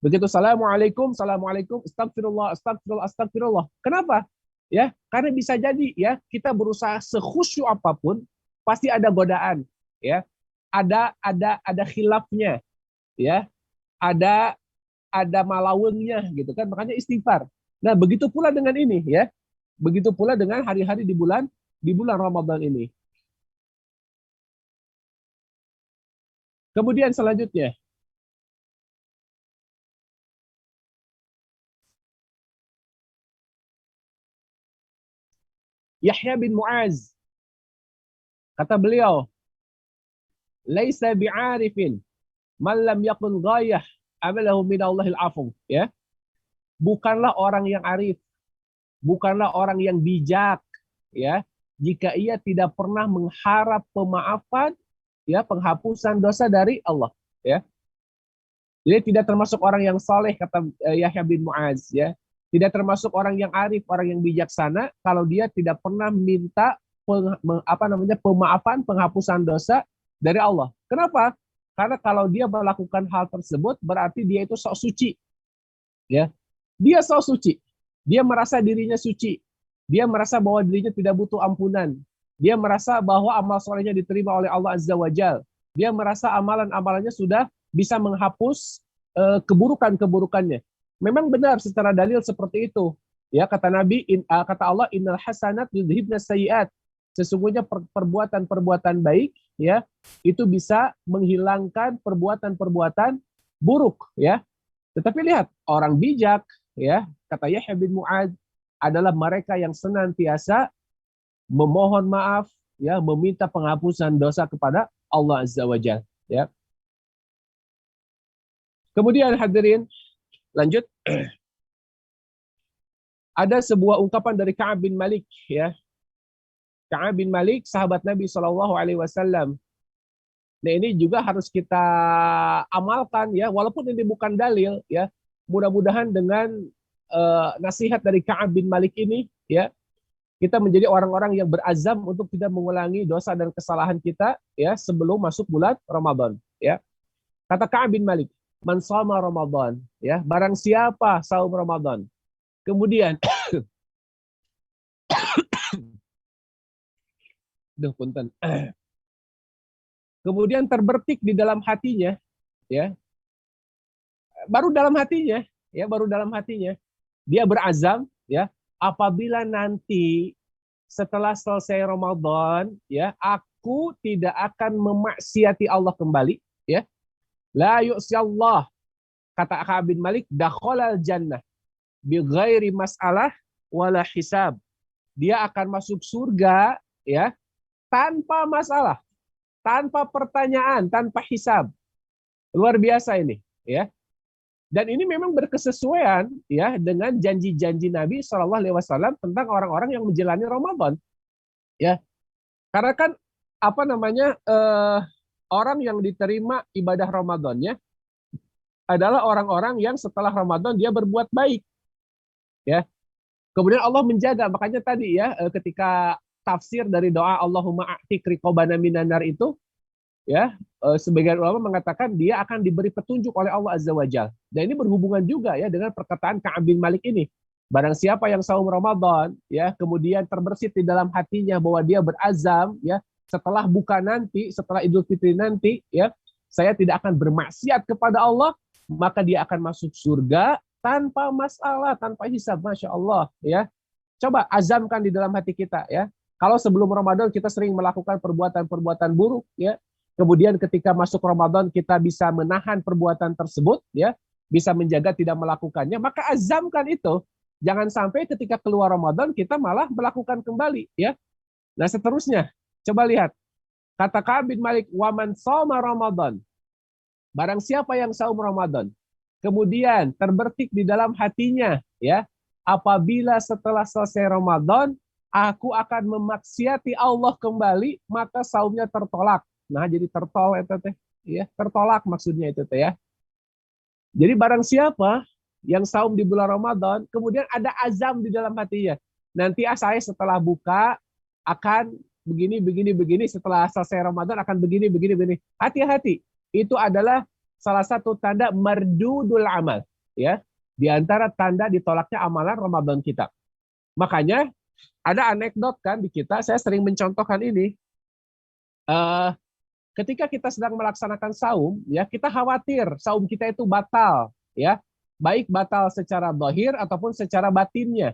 Begitu assalamualaikum, assalamualaikum, astagfirullah, astagfirullah, astagfirullah. Kenapa? Ya, karena bisa jadi ya kita berusaha sekhusyuk apapun pasti ada godaan, ya. Ada khilafnya, ya. Ada malawengnya gitu kan. Makanya istighfar. Nah, begitu pula dengan ini ya. Begitu pula dengan hari-hari di bulan Ramadan ini. Kemudian selanjutnya, Yahya bin Mu'az, kata beliau, laisa bi'arifin man lam yakun ghayah amalahu minallahil afu, ya. Bukanlah orang yang arif, bukanlah orang yang bijak, ya, jika ia tidak pernah mengharap pemaafan, ya, penghapusan dosa dari Allah, ya. Jadi tidak termasuk orang yang saleh, kata Yahya bin Mu'az, ya. Tidak termasuk orang yang arif, orang yang bijaksana kalau dia tidak pernah minta pemaafan, penghapusan dosa dari Allah. Kenapa? Karena kalau dia melakukan hal tersebut berarti dia itu sok suci. Ya. Dia sok suci. Dia merasa dirinya suci. Dia merasa bahwa dirinya tidak butuh ampunan. Dia merasa bahwa amal solehnya diterima oleh Allah Azza wa Jalla. Dia merasa amalan-amalannya sudah bisa menghapus keburukan-keburukannya. Memang benar secara dalil seperti itu. Ya, kata Nabi, kata Allah, innal hasanat yudhibnas sayyi'at. Sesungguhnya perbuatan-perbuatan baik, ya, itu bisa menghilangkan perbuatan-perbuatan buruk, ya. Tetapi lihat, orang bijak, ya, kata Yahya bin Mu'adz, adalah mereka yang senantiasa memohon maaf, ya, meminta penghapusan dosa kepada Allah Azza wa Jalla, ya. Kemudian hadirin, lanjut. Ada sebuah ungkapan dari Ka'ab bin Malik, ya. Ka'ab bin Malik, sahabat Nabi SAW. Nah, ini juga harus kita amalkan, ya, walaupun ini bukan dalil, ya. Mudah-mudahan dengan nasihat dari Ka'ab bin Malik ini, ya, kita menjadi orang-orang yang berazam untuk tidak mengulangi dosa dan kesalahan kita, ya, sebelum masuk bulan Ramadan, ya. Kata Ka'ab bin Malik, man shoma Ramadan, ya, barang siapa saum Ramadan, kemudian punten. Kemudian terbertik di dalam hatinya, ya. Baru dalam hatinya, ya, baru dalam hatinya dia berazam, ya, apabila nanti setelah selesai Ramadan, ya, aku tidak akan memaksiati Allah kembali, ya. La yu'siyallah, kata Ka'ab bin Malik, dakhalal jannah bi ghairi mas'alah wala hisab. Dia akan masuk surga, ya, tanpa masalah, tanpa pertanyaan, tanpa hisab. Luar biasa ini, ya. Dan ini memang berkesesuaian, ya, dengan janji-janji Nabi SAW tentang orang-orang yang menjalani Ramadan, ya. Karena kan orang yang diterima ibadah Ramadannya adalah orang-orang yang setelah Ramadan dia berbuat baik, ya. Kemudian Allah menjaga, makanya tadi, ya, ketika tafsir dari doa Allahumma a'tiq riqabana minan nar itu, ya, sebagian ulama mengatakan dia akan diberi petunjuk oleh Allah Azza wa Jalla. Dan ini berhubungan juga, ya, dengan perkataan Ka'ab bin Malik ini. Barang siapa yang saum Ramadan, ya, kemudian terbersit di dalam hatinya bahwa dia berazam, ya, setelah buka nanti, setelah Idul Fitri nanti, ya, saya tidak akan bermaksiat kepada Allah, maka dia akan masuk surga tanpa masalah, tanpa hisab. Masya Allah, ya. Coba azamkan di dalam hati kita, ya. Kalau sebelum Ramadan kita sering melakukan perbuatan-perbuatan buruk, ya. Kemudian ketika masuk Ramadan kita bisa menahan perbuatan tersebut, ya, bisa menjaga tidak melakukannya, maka azamkan itu. Jangan sampai ketika keluar Ramadan kita malah melakukan kembali, ya. Nah, seterusnya, coba lihat. Kata Ka'ab bin Malik, waman shoma Ramadan. Barang siapa yang saum Ramadan, kemudian terbertik di dalam hatinya, ya, apabila setelah selesai Ramadan aku akan memaksiati Allah kembali, maka saumnya tertolak. Nah, jadi tertolak itu teh, ya, tertolak maksudnya itu teh, ya. Jadi barang siapa yang saum di bulan Ramadan, kemudian ada azam di dalam hatinya, nanti saya setelah buka akan begini, setelah selesai Ramadan akan begini. Hati-hati. Itu adalah salah satu tanda mardudul amal, ya. Di antara tanda ditolaknya amalan Ramadan kita. Makanya ada anekdot kan di kita, saya sering mencontohkan ini. Ketika kita sedang melaksanakan saum, ya, kita khawatir saum kita itu batal, ya. Baik batal secara dohir ataupun secara batinnya.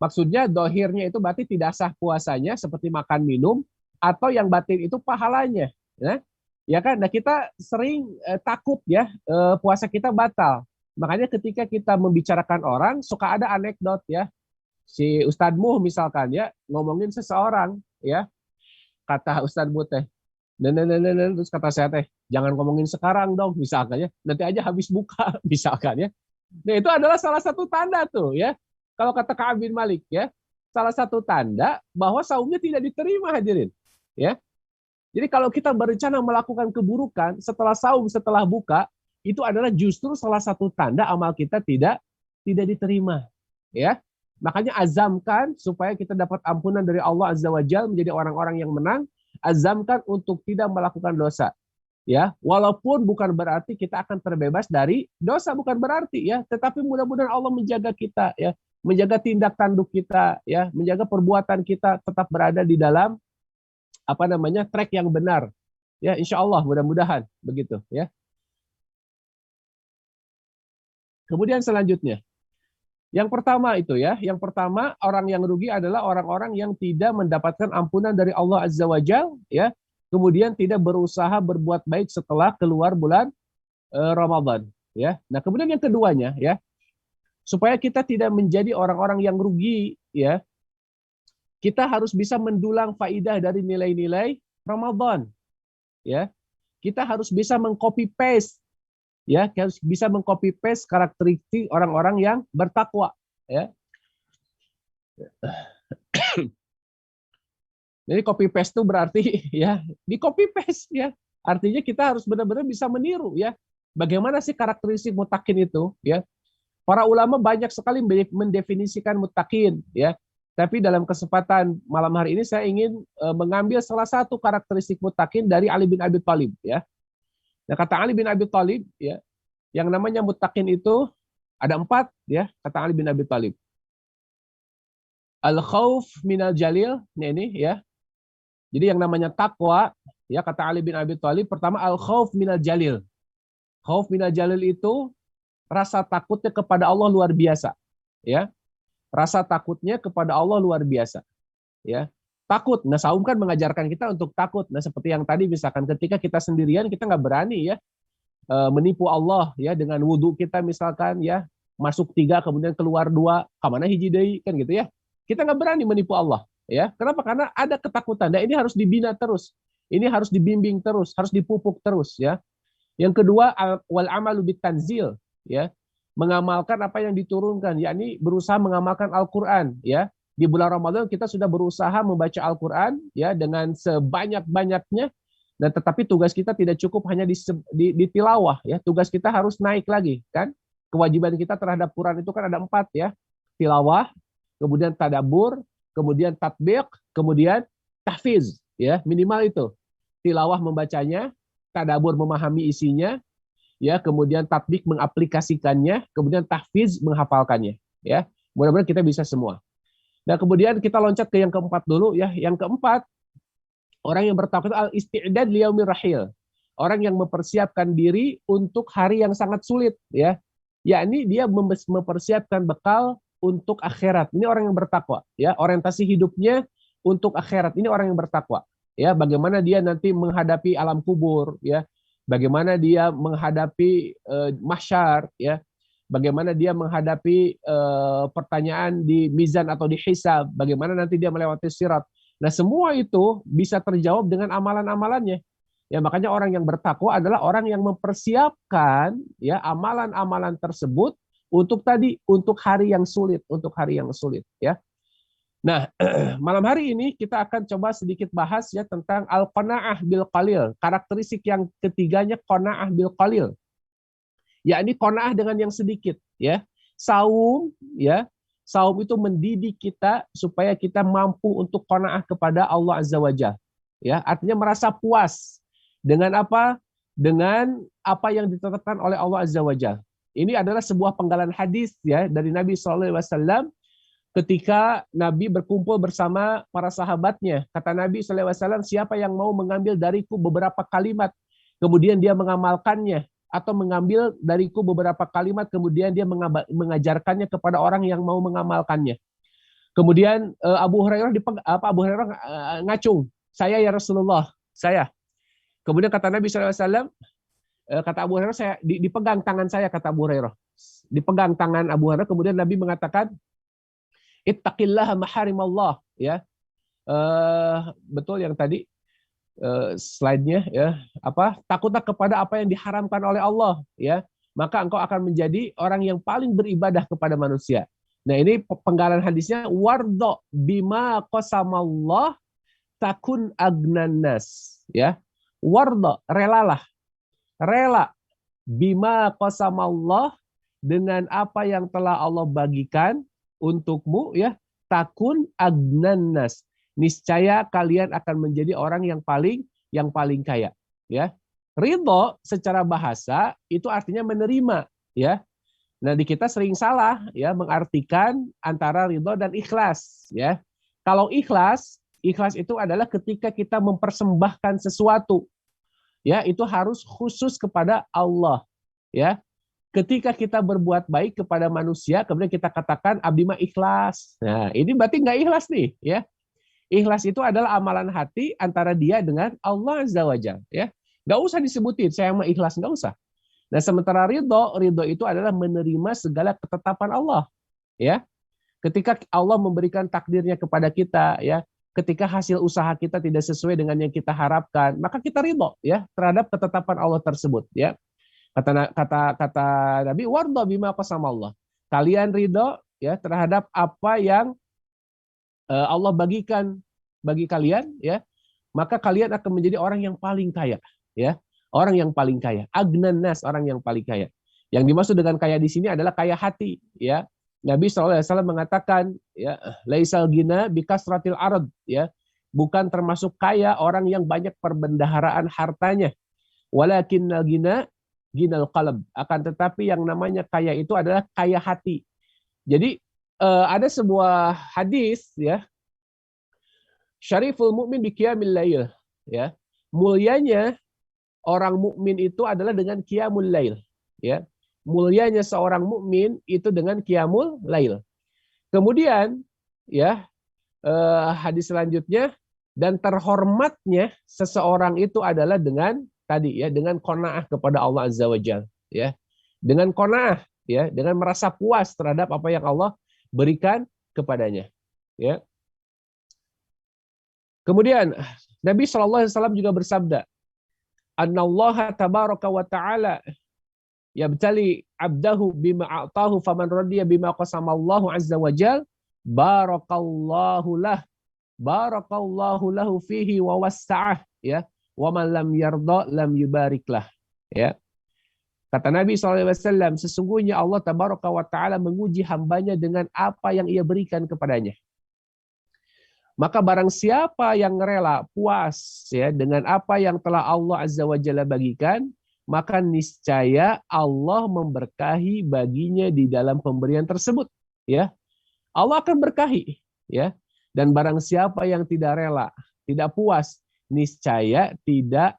Maksudnya dohirnya itu berarti tidak sah puasanya seperti makan minum, atau yang batin itu pahalanya, ya. Ya kan? Nah, kita sering takut ya puasa kita batal. Makanya ketika kita membicarakan orang suka ada anekdot ya. Si Ustadzmu misalkan ya ngomongin seseorang ya. Kata Ustadzmu teh, terus kata saya teh, jangan ngomongin sekarang dong misalkan ya. Nanti aja habis buka misalkan ya. Nah, itu adalah salah satu tanda tuh ya. Kalau kata Ka'ab bin Malik ya, salah satu tanda bahwa saumnya tidak diterima hadirin. Ya. Jadi kalau kita berencana melakukan keburukan setelah saum, setelah buka, itu adalah justru salah satu tanda amal kita tidak diterima. Ya. Makanya azamkan supaya kita dapat ampunan dari Allah Azza wa Jalla menjadi orang-orang yang menang, azamkan untuk tidak melakukan dosa. Ya, walaupun bukan berarti kita akan terbebas dari dosa, bukan berarti ya, tetapi mudah-mudahan Allah menjaga kita ya, menjaga tindak tanduk kita ya, menjaga perbuatan kita tetap berada di dalam track yang benar. Ya, insya Allah mudah-mudahan begitu ya. Kemudian selanjutnya, yang pertama itu ya, yang pertama orang yang rugi adalah orang-orang yang tidak mendapatkan ampunan dari Allah Azza wa Jalla ya. Kemudian tidak berusaha berbuat baik setelah keluar bulan Ramadan ya. Nah, kemudian yang keduanya ya, supaya kita tidak menjadi orang-orang yang rugi ya, kita harus bisa mendulang faidah dari nilai-nilai Ramadan ya. Kita harus bisa mengcopy paste ya, harus bisa mengcopy paste karakteristik orang-orang yang bertakwa ya. Jadi copy paste itu berarti ya, di copy paste ya. Artinya kita harus benar-benar bisa meniru ya. Bagaimana sih karakteristik muttaqin itu ya? Para ulama banyak sekali mendefinisikan muttaqin ya. Tapi dalam kesempatan malam hari ini saya ingin mengambil salah satu karakteristik muttaqin dari Ali bin Abi Thalib ya. Nah, kata Ali bin Abi Thalib ya, yang namanya muttaqin itu ada 4 ya, kata Ali bin Abi Thalib. Al-khauf minal jalil, ini ya. Jadi yang namanya takwa, ya kata Ali bin Abi Thalib, pertama al-khauf minal jalil. Khauf minal jalil itu rasa takutnya kepada Allah luar biasa, ya. Rasa takutnya kepada Allah luar biasa, ya. Takut. Nah, saum kan mengajarkan kita untuk takut. Nah, seperti yang tadi misalkan ketika kita sendirian kita nggak berani ya menipu Allah ya dengan wudhu kita misalkan ya, masuk 3 kemudian keluar 2, kemana hiji deui kan gitu ya. Kita nggak berani menipu Allah. Ya, kenapa? Karena ada ketakutan. Nah, ini harus dibina terus. Ini harus dibimbing terus, harus dipupuk terus ya. Yang kedua, wal amalu bitanzil ya. Mengamalkan apa yang diturunkan, yakni berusaha mengamalkan Al-Qur'an ya. Di bulan Ramadan kita sudah berusaha membaca Al-Qur'an ya dengan sebanyak-banyaknya. Dan tetapi tugas kita tidak cukup hanya di tilawah ya. Tugas kita harus naik lagi kan. Kewajiban kita terhadap Quran itu kan ada 4 ya. Tilawah, kemudian tadabbur, kemudian tatbiq, kemudian tahfiz, ya minimal itu. Tilawah membacanya, tadabbur memahami isinya, ya kemudian tatbiq mengaplikasikannya, kemudian tahfiz menghafalkannya, ya. Mudah-mudahan kita bisa semua. Nah, kemudian kita loncat ke yang keempat dulu, ya. Yang keempat, orang yang bertakwa itu al-isti'dad liyaumir rahil. Orang yang mempersiapkan diri untuk hari yang sangat sulit, ya. Yakni dia mempersiapkan bekal untuk akhirat. Ini orang yang bertakwa, ya. Orientasi hidupnya untuk akhirat. Ini orang yang bertakwa, ya. Bagaimana dia nanti menghadapi alam kubur, ya. Bagaimana dia menghadapi mahsyar, ya. Bagaimana dia menghadapi pertanyaan di mizan atau di hisab. Bagaimana nanti dia melewati sirat. Nah, semua itu bisa terjawab dengan amalan-amalannya. Ya, makanya orang yang bertakwa adalah orang yang mempersiapkan ya amalan-amalan tersebut untuk hari yang sulit, ya. Nah, malam hari ini kita akan coba sedikit bahas ya tentang al-qanaah bil qalil. Karakteristik yang ketiganya qanaah bil qalil. Yakni qanaah dengan yang sedikit, ya. Saum ya Saum itu mendidik kita supaya kita mampu untuk qanaah kepada Allah Azza wa Jalla. Ya, artinya merasa puas dengan apa? Dengan apa yang ditetapkan oleh Allah Azza wa Jalla. Ini adalah sebuah penggalan hadis ya dari Nabi SAW ketika Nabi berkumpul bersama para sahabatnya. Kata Nabi SAW, siapa yang mau mengambil dariku beberapa kalimat, kemudian dia mengamalkannya, atau mengambil dariku beberapa kalimat, kemudian dia mengajarkannya kepada orang yang mau mengamalkannya. Kemudian Abu Hurairah ngacung, saya ya Rasulullah, saya. Kemudian kata Nabi SAW, kata Abu Hurairah, saya dipegang tangan saya, kata Abu Hurairah. Dipegang tangan Abu Hurairah, kemudian Nabi mengatakan, ittaqillaha maharimallah, ya. Betul yang tadi slide-nya ya, takutlah kepada apa yang diharamkan oleh Allah, ya. Maka engkau akan menjadi orang yang paling beribadah kepada manusia. Nah, ini penggalan hadisnya, wardo bima qasamallah takun agnanas, ya. Wardo, relalah. Rela bima qasamallah, dengan apa yang telah Allah bagikan untukmu, ya, takun agnanas, niscaya kalian akan menjadi orang yang paling kaya, ya. Ridho secara bahasa itu artinya menerima, ya. Nah, di kita sering salah ya mengartikan antara ridho dan ikhlas, ya. Kalau ikhlas itu adalah ketika kita mempersembahkan sesuatu, ya, itu harus khusus kepada Allah, ya. Ketika kita berbuat baik kepada manusia, kemudian kita katakan abdi mah ikhlas. Nah, ini berarti nggak ikhlas nih, ya. Ikhlas itu adalah amalan hati antara dia dengan Allah Azza wa Jalla, ya. Nggak usah disebutin saya mah ikhlas, nggak usah. Nah, sementara ridho itu adalah menerima segala ketetapan Allah, ya. Ketika Allah memberikan takdirnya kepada kita, ya, ketika hasil usaha kita tidak sesuai dengan yang kita harapkan, maka kita ridho, ya, terhadap ketetapan Allah tersebut, ya. Kata Nabi, wardo bima qasamallah. Kalian ridho, ya, terhadap apa yang Allah bagikan bagi kalian, ya, maka kalian akan menjadi orang yang paling kaya, ya, orang yang paling kaya. Agnanas, orang yang paling kaya. Yang dimaksud dengan kaya di sini adalah kaya hati, ya. Nabi SAW mengatakan, ya, laisal gina bikasratil arad, ya, bukan termasuk kaya orang yang banyak perbendaharaan hartanya. Walakin gina ginal qalb, akan tetapi yang namanya kaya itu adalah kaya hati. Jadi ada sebuah hadis, ya, syariful mukmin bi qiyamil lail, ya. Mulianya orang mukmin itu adalah dengan qiyamul lail, ya. Mulianya seorang mukmin itu dengan qiyamul lail. Kemudian, ya, hadis selanjutnya, dan terhormatnya seseorang itu adalah dengan tadi, ya, dengan qanaah kepada Allah Azza wa Jalla, ya. Dengan qanaah, ya, dengan merasa puas terhadap apa yang Allah berikan kepadanya, ya. Kemudian Nabi SAW juga bersabda, Annallaha tabaraka wa ta'ala yabtali abdahu bima a'tahu faman radiya bima qasamallahu azza wa jal barakallahu lahu fihi wa wassa'ah, ya, wa man lam yarda lam yubariklah, ya. Kata Nabi SAW, sesungguhnya Allah tabaraka wa ta'ala menguji hambanya dengan apa yang ia berikan kepadanya. Maka barang siapa yang rela puas, ya, dengan apa yang telah Allah Azza wa Jalla bagikan, maka niscaya Allah memberkahi baginya di dalam pemberian tersebut, ya. Allah akan berkahi, ya. Dan barang siapa yang tidak rela, tidak puas, niscaya tidak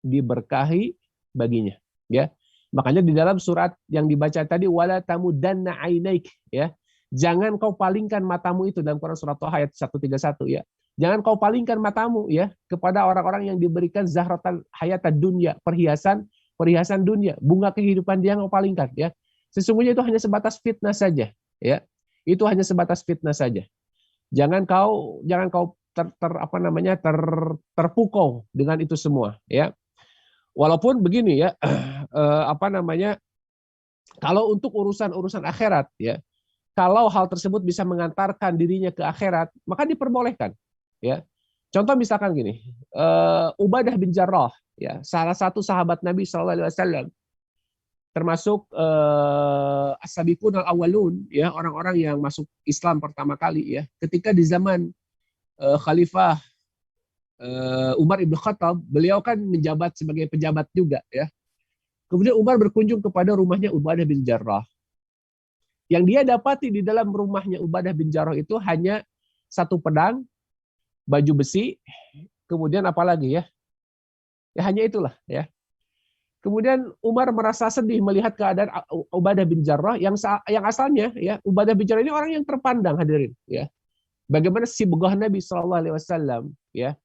diberkahi baginya, ya. Makanya di dalam surat yang dibaca tadi, wala tamudanna ainaik, ya. Jangan kau palingkan matamu itu, dalam Quran surat Thaha ayat 131, ya. Jangan kau palingkan matamu, ya, kepada orang-orang yang diberikan zahratal hayatad dunya, perhiasan dunia, bunga kehidupan dia kau palingkan, ya. Sesungguhnya itu hanya sebatas fitnah saja, ya. Itu hanya sebatas fitnah saja. Jangan kau terpukau dengan itu semua, ya. Walaupun begini, ya, kalau untuk urusan akhirat, ya, kalau hal tersebut bisa mengantarkan dirinya ke akhirat, maka diperbolehkan, ya. Contoh misalkan gini, Ubadah bin Jarrah, ya, salah satu sahabat Nabi SAW, termasuk as-sabiqun al-awwalun, ya, orang-orang yang masuk Islam pertama kali, ya. Ketika di zaman Khalifah Umar ibn Khattab, beliau kan menjabat sebagai pejabat juga, ya. Kemudian Umar berkunjung kepada rumahnya Ubadah bin Jarrah. Yang dia dapati di dalam rumahnya Ubadah bin Jarrah itu hanya satu pedang, baju besi, kemudian apa lagi, ya? Ya hanya itulah, ya. Kemudian Umar merasa sedih melihat keadaan Ubadah bin Jarrah yang asalnya, ya, Ubadah bin Jarrah ini orang yang terpandang, hadirin, ya. Bagaimana sibghah Nabi SAW, ya.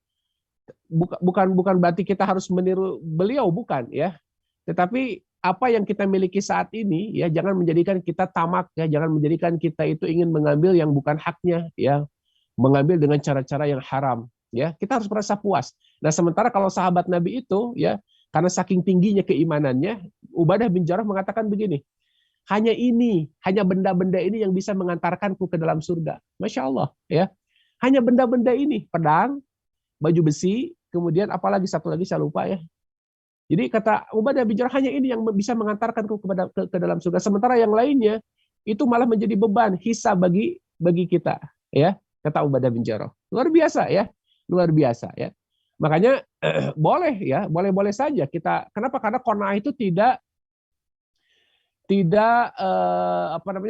Bukan berarti kita harus meniru beliau, bukan, ya. Tetapi apa yang kita miliki saat ini, ya, jangan menjadikan kita tamak, ya, jangan menjadikan kita itu ingin mengambil yang bukan haknya, ya, mengambil dengan cara-cara yang haram, ya. Kita harus merasa puas. Nah, sementara kalau sahabat Nabi itu, ya, karena saking tingginya keimanannya, Ubadah bin Jarrah mengatakan begini, hanya benda-benda ini yang bisa mengantarkanku ke dalam surga. Masya Allah, ya. Hanya benda-benda ini, pedang, baju besi, kemudian apalagi satu lagi saya lupa, ya. Jadi kata Ubadah bin Jarrah, hanya ini yang bisa mengantarkanku ke dalam surga. Sementara yang lainnya itu malah menjadi beban, hisab bagi kita, ya. Kata Ubadah bin Jarrah. Luar biasa, ya. Luar biasa, ya. Makanya boleh, ya, boleh saja kita. Kenapa? Karena qanaah itu tidak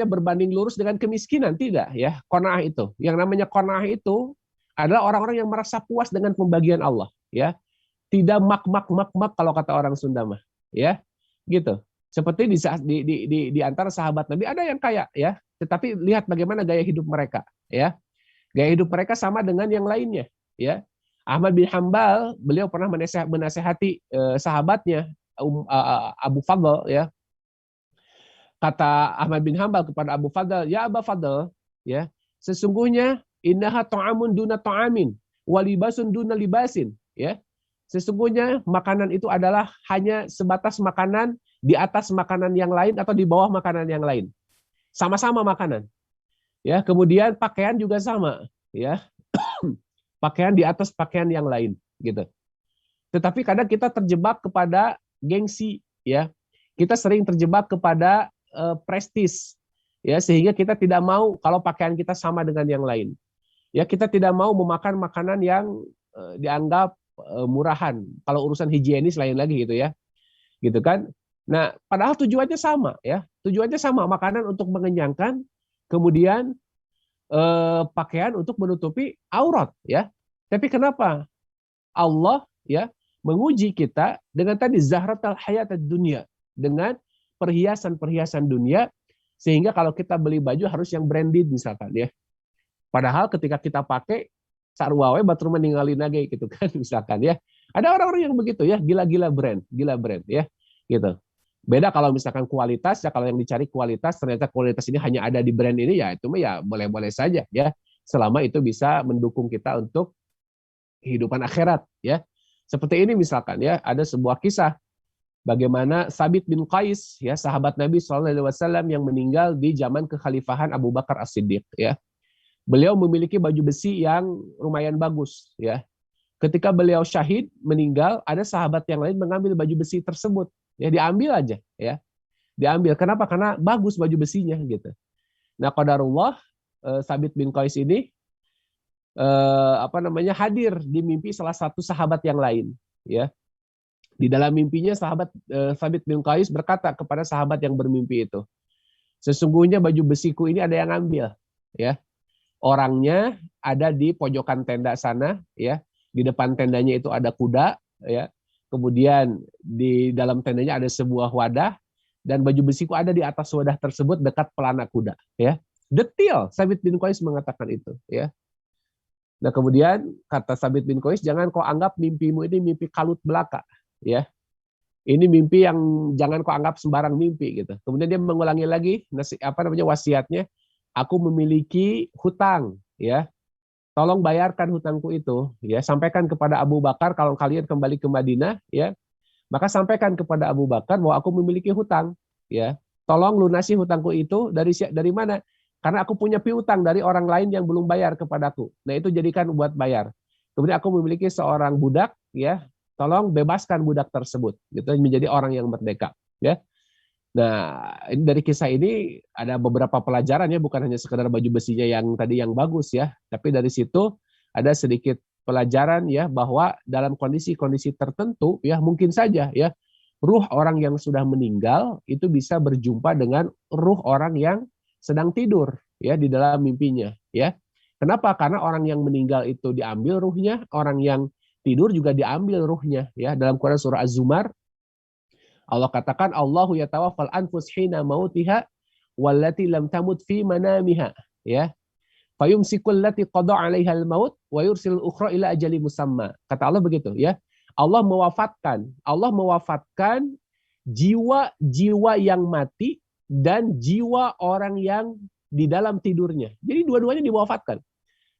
berbanding lurus dengan kemiskinan, tidak, ya. Qanaah itu, yang namanya qanaah itu adalah orang-orang yang merasa puas dengan pembagian Allah, ya. Tidak mak kalau kata orang Sunda mah, ya, gitu. Seperti di antara sahabat Nabi ada yang kaya, ya, tetapi lihat bagaimana gaya hidup mereka, ya. Gaya hidup mereka sama dengan yang lainnya, ya. Ahmad bin Hambal, beliau pernah menasehati sahabatnya Abu Fadl, ya. Kata Ahmad bin Hambal kepada Abu Fadl, ya Abu Fadl, ya, sesungguhnya innaha ta'amun duna ta'amin, walibasun duna libasin, ya. Sesungguhnya makanan itu adalah hanya sebatas makanan di atas makanan yang lain atau di bawah makanan yang lain. Sama-sama makanan. Ya, kemudian pakaian juga sama, ya. Pakaian di atas pakaian yang lain, gitu. Tetapi kadang kita terjebak kepada gengsi, ya. Kita sering terjebak kepada prestis, ya, sehingga kita tidak mau kalau pakaian kita sama dengan yang lain. Ya, kita tidak mau memakan makanan yang dianggap murahan. Kalau urusan higienis lain lagi, gitu, ya. Gitu kan? Nah, padahal tujuannya sama, ya. Tujuannya sama, makanan untuk mengenyangkan, kemudian pakaian untuk menutupi aurat, ya. Tapi kenapa Allah, ya, menguji kita dengan tadi zahratal hayatad dunya, dengan perhiasan-perhiasan dunia, sehingga kalau kita beli baju harus yang branded misalkan, ya. Padahal ketika kita pakai sarwawe batur meninggalin lagi, gitu kan, misalkan, ya. Ada orang-orang yang begitu, ya, gila brand, ya, gitu. Beda kalau misalkan kualitas, ya, kalau yang dicari kualitas, ternyata kualitas ini hanya ada di brand ini, ya itu mah ya boleh-boleh saja, ya, selama itu bisa mendukung kita untuk kehidupan akhirat, ya. Seperti ini misalkan, ya, ada sebuah kisah bagaimana Sabit bin Qais, ya, sahabat Nabi SAW yang meninggal di zaman kekhalifahan Abu Bakar As-Siddiq, ya. Beliau memiliki baju besi yang lumayan bagus, ya. Ketika beliau syahid, meninggal, ada sahabat yang lain mengambil baju besi tersebut. Ya, diambil aja, ya. Diambil. Kenapa? Karena bagus baju besinya, gitu. Nah, qadarullah, Sabit bin Qais ini hadir di mimpi salah satu sahabat yang lain, ya. Di dalam mimpinya Sabit bin Qais berkata kepada sahabat yang bermimpi itu, sesungguhnya baju besiku ini ada yang ambil, ya. Orangnya ada di pojokan tenda sana, ya. Di depan tendanya itu ada kuda, ya. Kemudian di dalam tendanya ada sebuah wadah, dan baju besiku ada di atas wadah tersebut dekat pelana kuda, ya. Detail Sabit bin Qais mengatakan itu, ya. Nah, kemudian kata Sabit bin Qais, jangan kau anggap mimpimu ini mimpi kalut belaka, ya. Ini mimpi yang jangan kau anggap sembarang mimpi, gitu. Kemudian dia mengulangi lagi wasiatnya, aku memiliki hutang, ya. Tolong bayarkan hutangku itu, ya. Sampaikan kepada Abu Bakar kalau kalian kembali ke Madinah, ya. Maka sampaikan kepada Abu Bakar bahwa aku memiliki hutang, ya. Tolong lunasi hutangku itu dari mana? Karena aku punya piutang dari orang lain yang belum bayar kepadaku. Nah, itu jadikan buat bayar. Kemudian aku memiliki seorang budak, ya. Tolong bebaskan budak tersebut, gitu, menjadi orang yang merdeka, ya. Nah, ini dari kisah ini ada beberapa pelajaran ya, bukan hanya sekedar baju besinya yang tadi yang bagus ya, tapi dari situ ada sedikit pelajaran ya bahwa dalam kondisi-kondisi tertentu ya mungkin saja ya ruh orang yang sudah meninggal itu bisa berjumpa dengan ruh orang yang sedang tidur ya di dalam mimpinya ya. Kenapa? Karena orang yang meninggal itu diambil ruhnya, orang yang tidur juga diambil ruhnya ya. Dalam Quran surah Az-Zumar Allah katakan Allahu yatawaffal anfus hina mautiha wallati lam tamut fi manamiha ya. Fayumsikul lati qada 'alaiha al-maut wa yursilul ukhra ila ajali musamma. Kata Allah begitu ya. Allah mewafatkan jiwa-jiwa yang mati dan jiwa orang yang di dalam tidurnya. Jadi dua-duanya diwafatkan.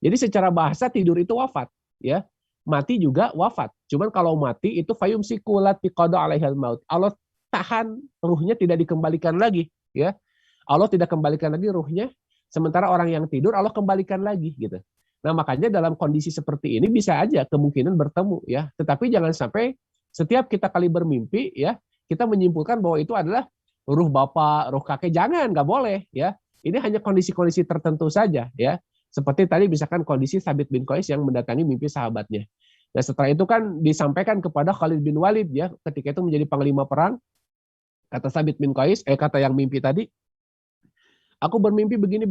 Jadi secara bahasa tidur itu wafat ya. Mati juga wafat. Cuman kalau mati itu fayumsikul lati qada 'alaiha al-maut. Allah tahan ruhnya tidak dikembalikan lagi ya. Allah tidak kembalikan lagi ruhnya. Sementara orang yang tidur Allah kembalikan lagi gitu. Nah, makanya dalam kondisi seperti ini bisa aja kemungkinan bertemu ya. Tetapi jangan sampai setiap kita kali bermimpi ya, kita menyimpulkan bahwa itu adalah ruh bapak, ruh kakek. Jangan, nggak boleh ya. Ini hanya kondisi-kondisi tertentu saja ya. Seperti tadi misalkan kondisi Thabit bin Qais yang mendatangi mimpi sahabatnya. Nah, setelah itu kan disampaikan kepada Khalid bin Walid ya, ketika itu menjadi panglima perang. Kata Thabit bin Qais, kata yang mimpi tadi, aku bermimpi begini.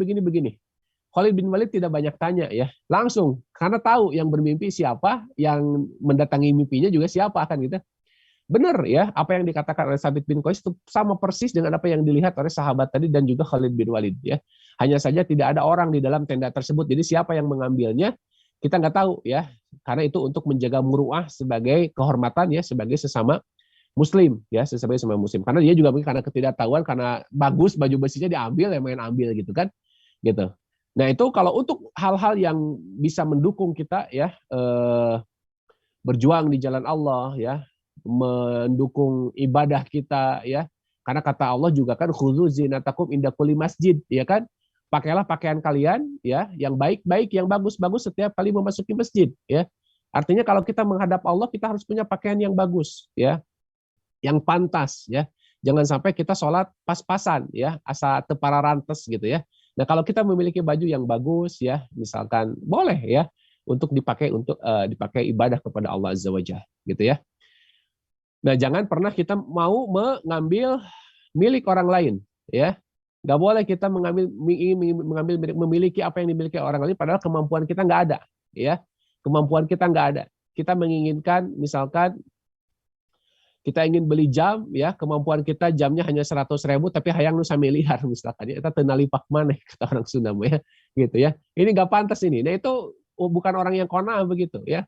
Khalid bin Walid tidak banyak tanya ya, langsung karena tahu yang bermimpi siapa, yang mendatangi mimpinya juga siapa kan gitu. Benar ya, apa yang dikatakan oleh Thabit bin Qais itu sama persis dengan apa yang dilihat oleh sahabat tadi dan juga Khalid bin Walid ya. Hanya saja tidak ada orang di dalam tenda tersebut. Jadi siapa yang mengambilnya kita nggak tahu ya, karena itu untuk menjaga muruah sebagai kehormatan ya, sebagai sesama Muslim ya, sebagai sesama Muslim. Karena dia juga mungkin karena ketidaktahuan, karena bagus baju besinya diambil, yang main ambil gitu kan, gitu. Nah itu kalau untuk hal-hal yang bisa mendukung kita ya berjuang di jalan Allah ya, mendukung ibadah kita ya. Karena kata Allah juga kan khudzu zinatakum inda kulli masjid ya kan. Pakailah pakaian kalian ya yang baik-baik, yang bagus-bagus setiap kali memasuki masjid ya. Artinya kalau kita menghadap Allah kita harus punya pakaian yang bagus ya. Yang pantas ya. Jangan sampai kita sholat pas-pasan ya, asal tepara rantes gitu ya. Nah, kalau kita memiliki baju yang bagus ya, misalkan boleh ya untuk dipakai dipakai ibadah kepada Allah Azza wa Jalla gitu ya. Nah, jangan pernah kita mau mengambil milik orang lain ya. Nggak boleh kita memiliki apa yang dimiliki orang lain padahal kemampuan kita nggak ada ya. Kemampuan kita nggak ada. Kita menginginkan misalkan kita ingin beli jam ya, kemampuan kita jamnya hanya 100.000 tapi hayang nu samiliar misalkan ya, kita tenalipak maneh kata orang Sunda ya gitu ya. Ini nggak pantas ini. Nah itu bukan orang yang qanaah begitu ya.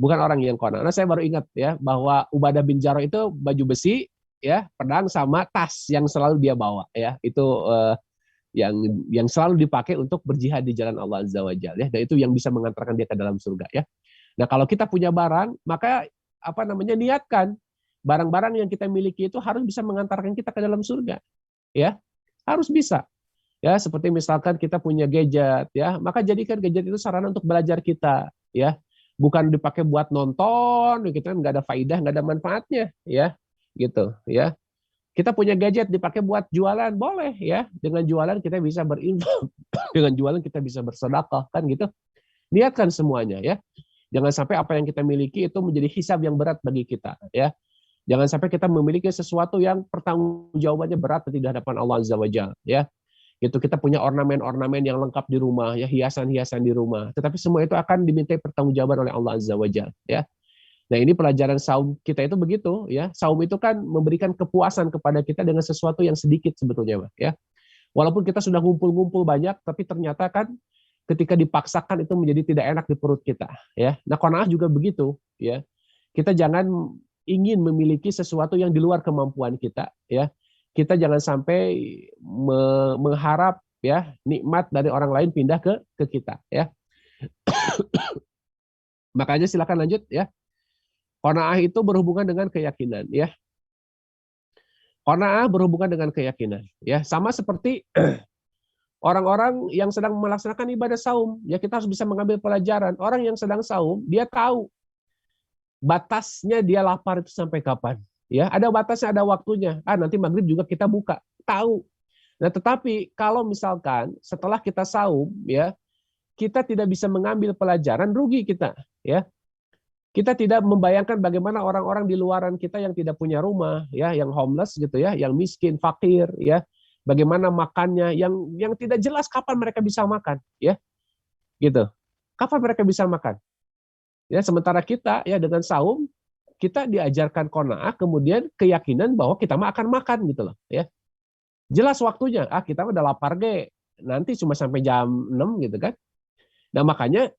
Bukan orang yang qanaah. Nah saya baru ingat ya bahwa Ubadah bin Jarrah itu baju besi ya, pedang sama tas yang selalu dia bawa ya. Itu yang selalu dipakai untuk berjihad di jalan Allah Azza wa Jalla ya. Dan itu yang bisa mengantarkan dia ke dalam surga ya. Nah kalau kita punya barang maka niatkan barang-barang yang kita miliki itu harus bisa mengantarkan kita ke dalam surga ya, harus bisa ya. Seperti misalkan kita punya gadget ya, maka jadikan gadget itu sarana untuk belajar kita ya, bukan dipakai buat nonton gitu kan, nggak ada faidah, nggak ada manfaatnya ya gitu ya. Kita punya gadget dipakai buat jualan boleh ya, dengan jualan kita bisa berinfak dengan jualan kita bisa bersedekah kan gitu. Niatkan semuanya ya. Jangan sampai apa yang kita miliki itu menjadi hisab yang berat bagi kita ya. Jangan sampai kita memiliki sesuatu yang pertanggungjawabannya berat di hadapan Allah Azza wa Jalla ya. Itu kita punya ornamen-ornamen yang lengkap di rumah ya, hiasan-hiasan di rumah. Tetapi semua itu akan dimintai pertanggungjawaban oleh Allah Azza wa Jalla ya. Nah, ini pelajaran saum kita itu begitu ya. Saum itu kan memberikan kepuasan kepada kita dengan sesuatu yang sedikit sebetulnya ya. Walaupun kita sudah ngumpul-ngumpul banyak tapi ternyata kan ketika dipaksakan itu menjadi tidak enak di perut kita ya. Nah, qanaah juga begitu ya. Kita jangan ingin memiliki sesuatu yang di luar kemampuan kita ya. Kita jangan sampai mengharap ya nikmat dari orang lain pindah ke kita ya. Makanya silakan lanjut ya. Qanaah itu berhubungan dengan keyakinan ya. Qanaah berhubungan dengan keyakinan ya. Sama seperti orang-orang yang sedang melaksanakan ibadah saum, ya kita harus bisa mengambil pelajaran. Orang yang sedang saum, dia tahu batasnya dia lapar itu sampai kapan, Ya, ada batasnya, ada waktunya. Nanti maghrib juga kita buka, tahu. Nah, tetapi kalau misalkan setelah kita saum, ya, kita tidak bisa mengambil pelajaran, rugi kita, ya. Kita tidak membayangkan bagaimana orang-orang di luaran kita yang tidak punya rumah, ya, yang homeless gitu ya, yang miskin, fakir, ya. Bagaimana makannya, yang tidak jelas kapan mereka bisa makan, ya. Gitu. Kapan mereka bisa makan? Ya, sementara kita ya dengan saum kita diajarkan qanaah, kemudian keyakinan bahwa kita mah akan makan gitu loh, ya. Jelas waktunya, kita udah lapar ge, nanti cuma sampai jam 6 gitu kan. Nah, makanya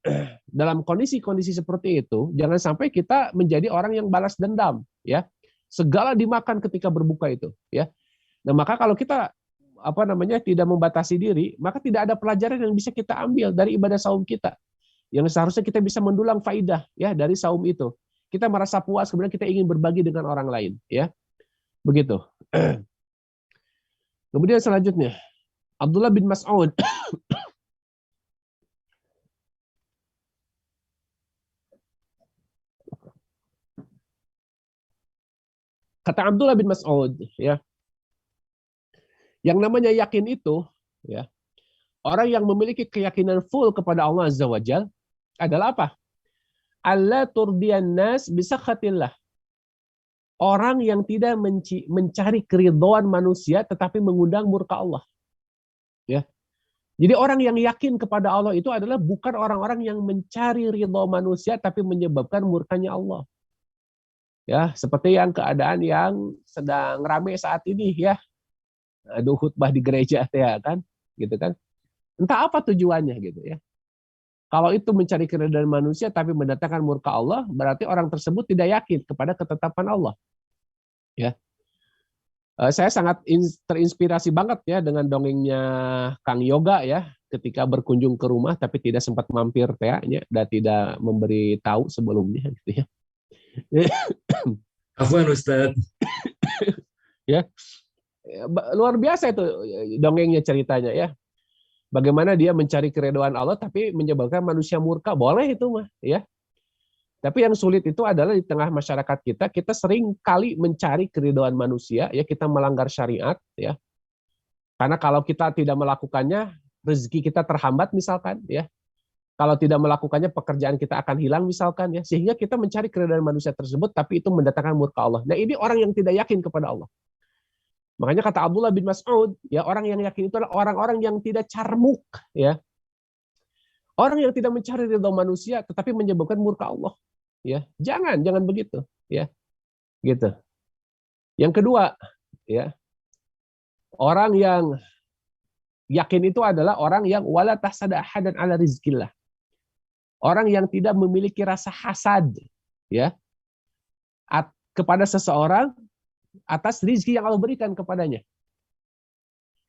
dalam kondisi-kondisi seperti itu, jangan sampai kita menjadi orang yang balas dendam, ya. Segala dimakan ketika berbuka itu, ya. Nah, maka kalau kita tidak membatasi diri, maka tidak ada pelajaran yang bisa kita ambil dari ibadah saum kita. Yang seharusnya kita bisa mendulang faidah ya dari saum itu. Kita merasa puas, kemudian kita ingin berbagi dengan orang lain, ya. Begitu. Kemudian selanjutnya, Abdullah bin Mas'ud kata Abdullah bin Mas'ud, ya, yang namanya yakin itu, ya, orang yang memiliki keyakinan full kepada Allah Azza wa Jal adalah apa? Allah turdiyan nas bisakhatillah. Orang yang tidak mencari keridhaan manusia tetapi mengundang murka Allah. Ya. Jadi orang yang yakin kepada Allah itu adalah bukan orang-orang yang mencari ridha manusia tapi menyebabkan murkanya Allah. Ya, seperti yang keadaan yang sedang ramai saat ini ya. Ada khutbah di gereja ya kan, gitu kan. Entah apa tujuannya gitu ya. Kalau itu mencari keridhaan manusia tapi mendatangkan murka Allah, berarti orang tersebut tidak yakin kepada ketetapan Allah. Ya. Saya sangat terinspirasi banget ya dengan dongengnya Kang Yoga ya, ketika berkunjung ke rumah tapi tidak sempat mampir dan tidak memberi tahu sebelumnya gitu ya. Afwan Ustaz. Ya. Luar biasa itu dongengnya, ceritanya ya. Bagaimana dia mencari keridhaan Allah tapi menyebabkan manusia murka, boleh itu mah ya. Tapi yang sulit itu adalah di tengah masyarakat kita sering kali mencari keridhaan manusia ya, kita melanggar syariat ya. Karena kalau kita tidak melakukannya, rezeki kita terhambat misalkan ya. Kalau tidak melakukannya, pekerjaan kita akan hilang misalkan ya, sehingga kita mencari keridhaan manusia tersebut tapi itu mendatangkan murka Allah. Nah, ini orang yang tidak yakin kepada Allah. Makanya kata Abdullah bin Mas'ud, ya, orang yang yakin itu adalah orang-orang yang tidak carmuk ya. Orang yang tidak mencari ridha manusia tetapi menyebabkan murka Allah. Ya, jangan begitu ya. Gitu. Yang kedua, ya. Orang yang yakin itu adalah orang yang wala tahsada ahadan ala rizqillah. Orang yang tidak memiliki rasa hasad ya kepada seseorang atas rizki yang Allah berikan kepadanya.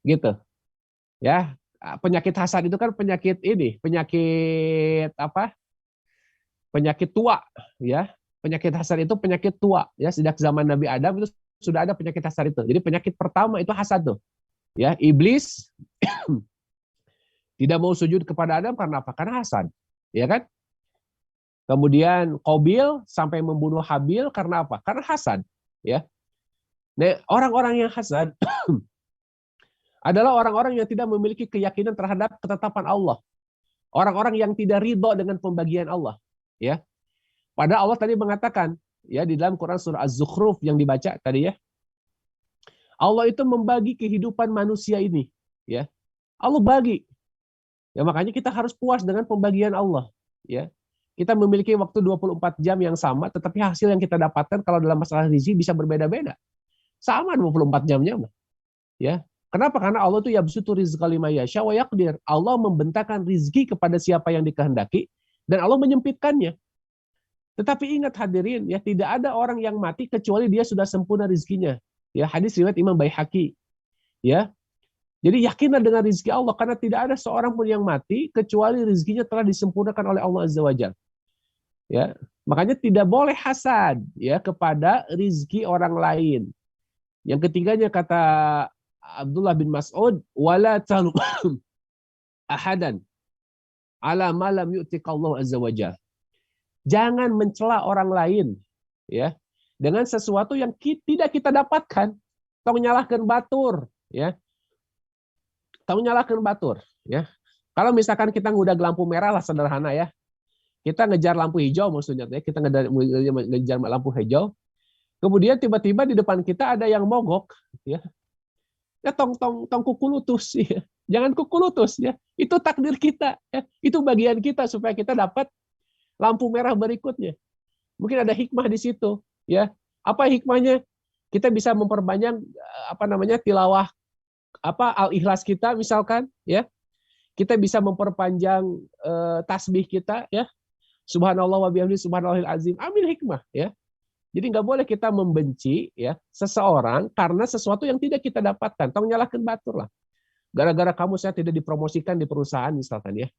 Gitu. Ya, penyakit hasad itu kan penyakit penyakit tua ya. Penyakit hasad itu penyakit tua ya, sejak zaman Nabi Adam itu sudah ada penyakit hasad itu. Jadi penyakit pertama itu hasad tuh. Ya, iblis tidak mau sujud kepada Adam karena apa? Karena hasad. Ya kan? Kemudian Qabil sampai membunuh Habil karena apa? Karena hasad, ya. Nah, orang-orang yang hasad adalah orang-orang yang tidak memiliki keyakinan terhadap ketetapan Allah. Orang-orang yang tidak ridho dengan pembagian Allah, ya. Padahal Allah tadi mengatakan, ya, di dalam Quran surah Az-Zukhruf yang dibaca tadi ya. Allah itu membagi kehidupan manusia ini, ya. Allah bagi. Ya, makanya kita harus puas dengan pembagian Allah, ya. Kita memiliki waktu 24 jam yang sama, tetapi hasil yang kita dapatkan kalau dalam masalah rezeki bisa berbeda-beda. Sama 24 jamnya, ya. Kenapa? Karena Allah itu yabsutu rizqa liman yasha wa yaqdir. Allah membentangkan rizki kepada siapa yang dikehendaki dan Allah menyempitkannya. Tetapi ingat hadirin, ya, tidak ada orang yang mati kecuali dia sudah sempurna rizkinya. Ya, hadis riwayat Imam Baihaqi. Ya. Jadi yakinlah dengan rizki Allah, karena tidak ada seorang pun yang mati kecuali rizkinya telah disempurnakan oleh Allah Azza wa Jalla. Ya, makanya tidak boleh hasad ya kepada rizki orang lain. Yang ketiganya kata Abdullah bin Mas'ud, wala talu ahadan ala ma lam yu'tika Allah Azza wa Jalla. Jangan mencela orang lain ya dengan sesuatu yang tidak kita dapatkan. Tong nyalahkan batur, ya. Tong nyalahkan batur, ya. Kalau misalkan kita udah lampu merah lah, sederhana ya. Kita ngejar lampu hijau maksudnya, ya. Kita ngejar lampu hijau. Kemudian tiba-tiba di depan kita ada yang mogok, ya. Ya tong kukulutus, ya. Jangan kukulutus, ya. Itu takdir kita, ya. Itu bagian kita supaya kita dapat lampu merah berikutnya. Mungkin ada hikmah di situ, ya. Apa hikmahnya? Kita bisa memperbanyak tilawah al-ikhlas kita misalkan, ya. Kita bisa memperpanjang tasbih kita, ya. Subhanallah wa bihamdihi subhanallahil azim. Ambil hikmah, ya. Jadi nggak boleh kita membenci, ya, seseorang karena sesuatu yang tidak kita dapatkan. Tong nyalahkan batur lah. Gara-gara kamu saya tidak dipromosikan di perusahaan misalkan, ya.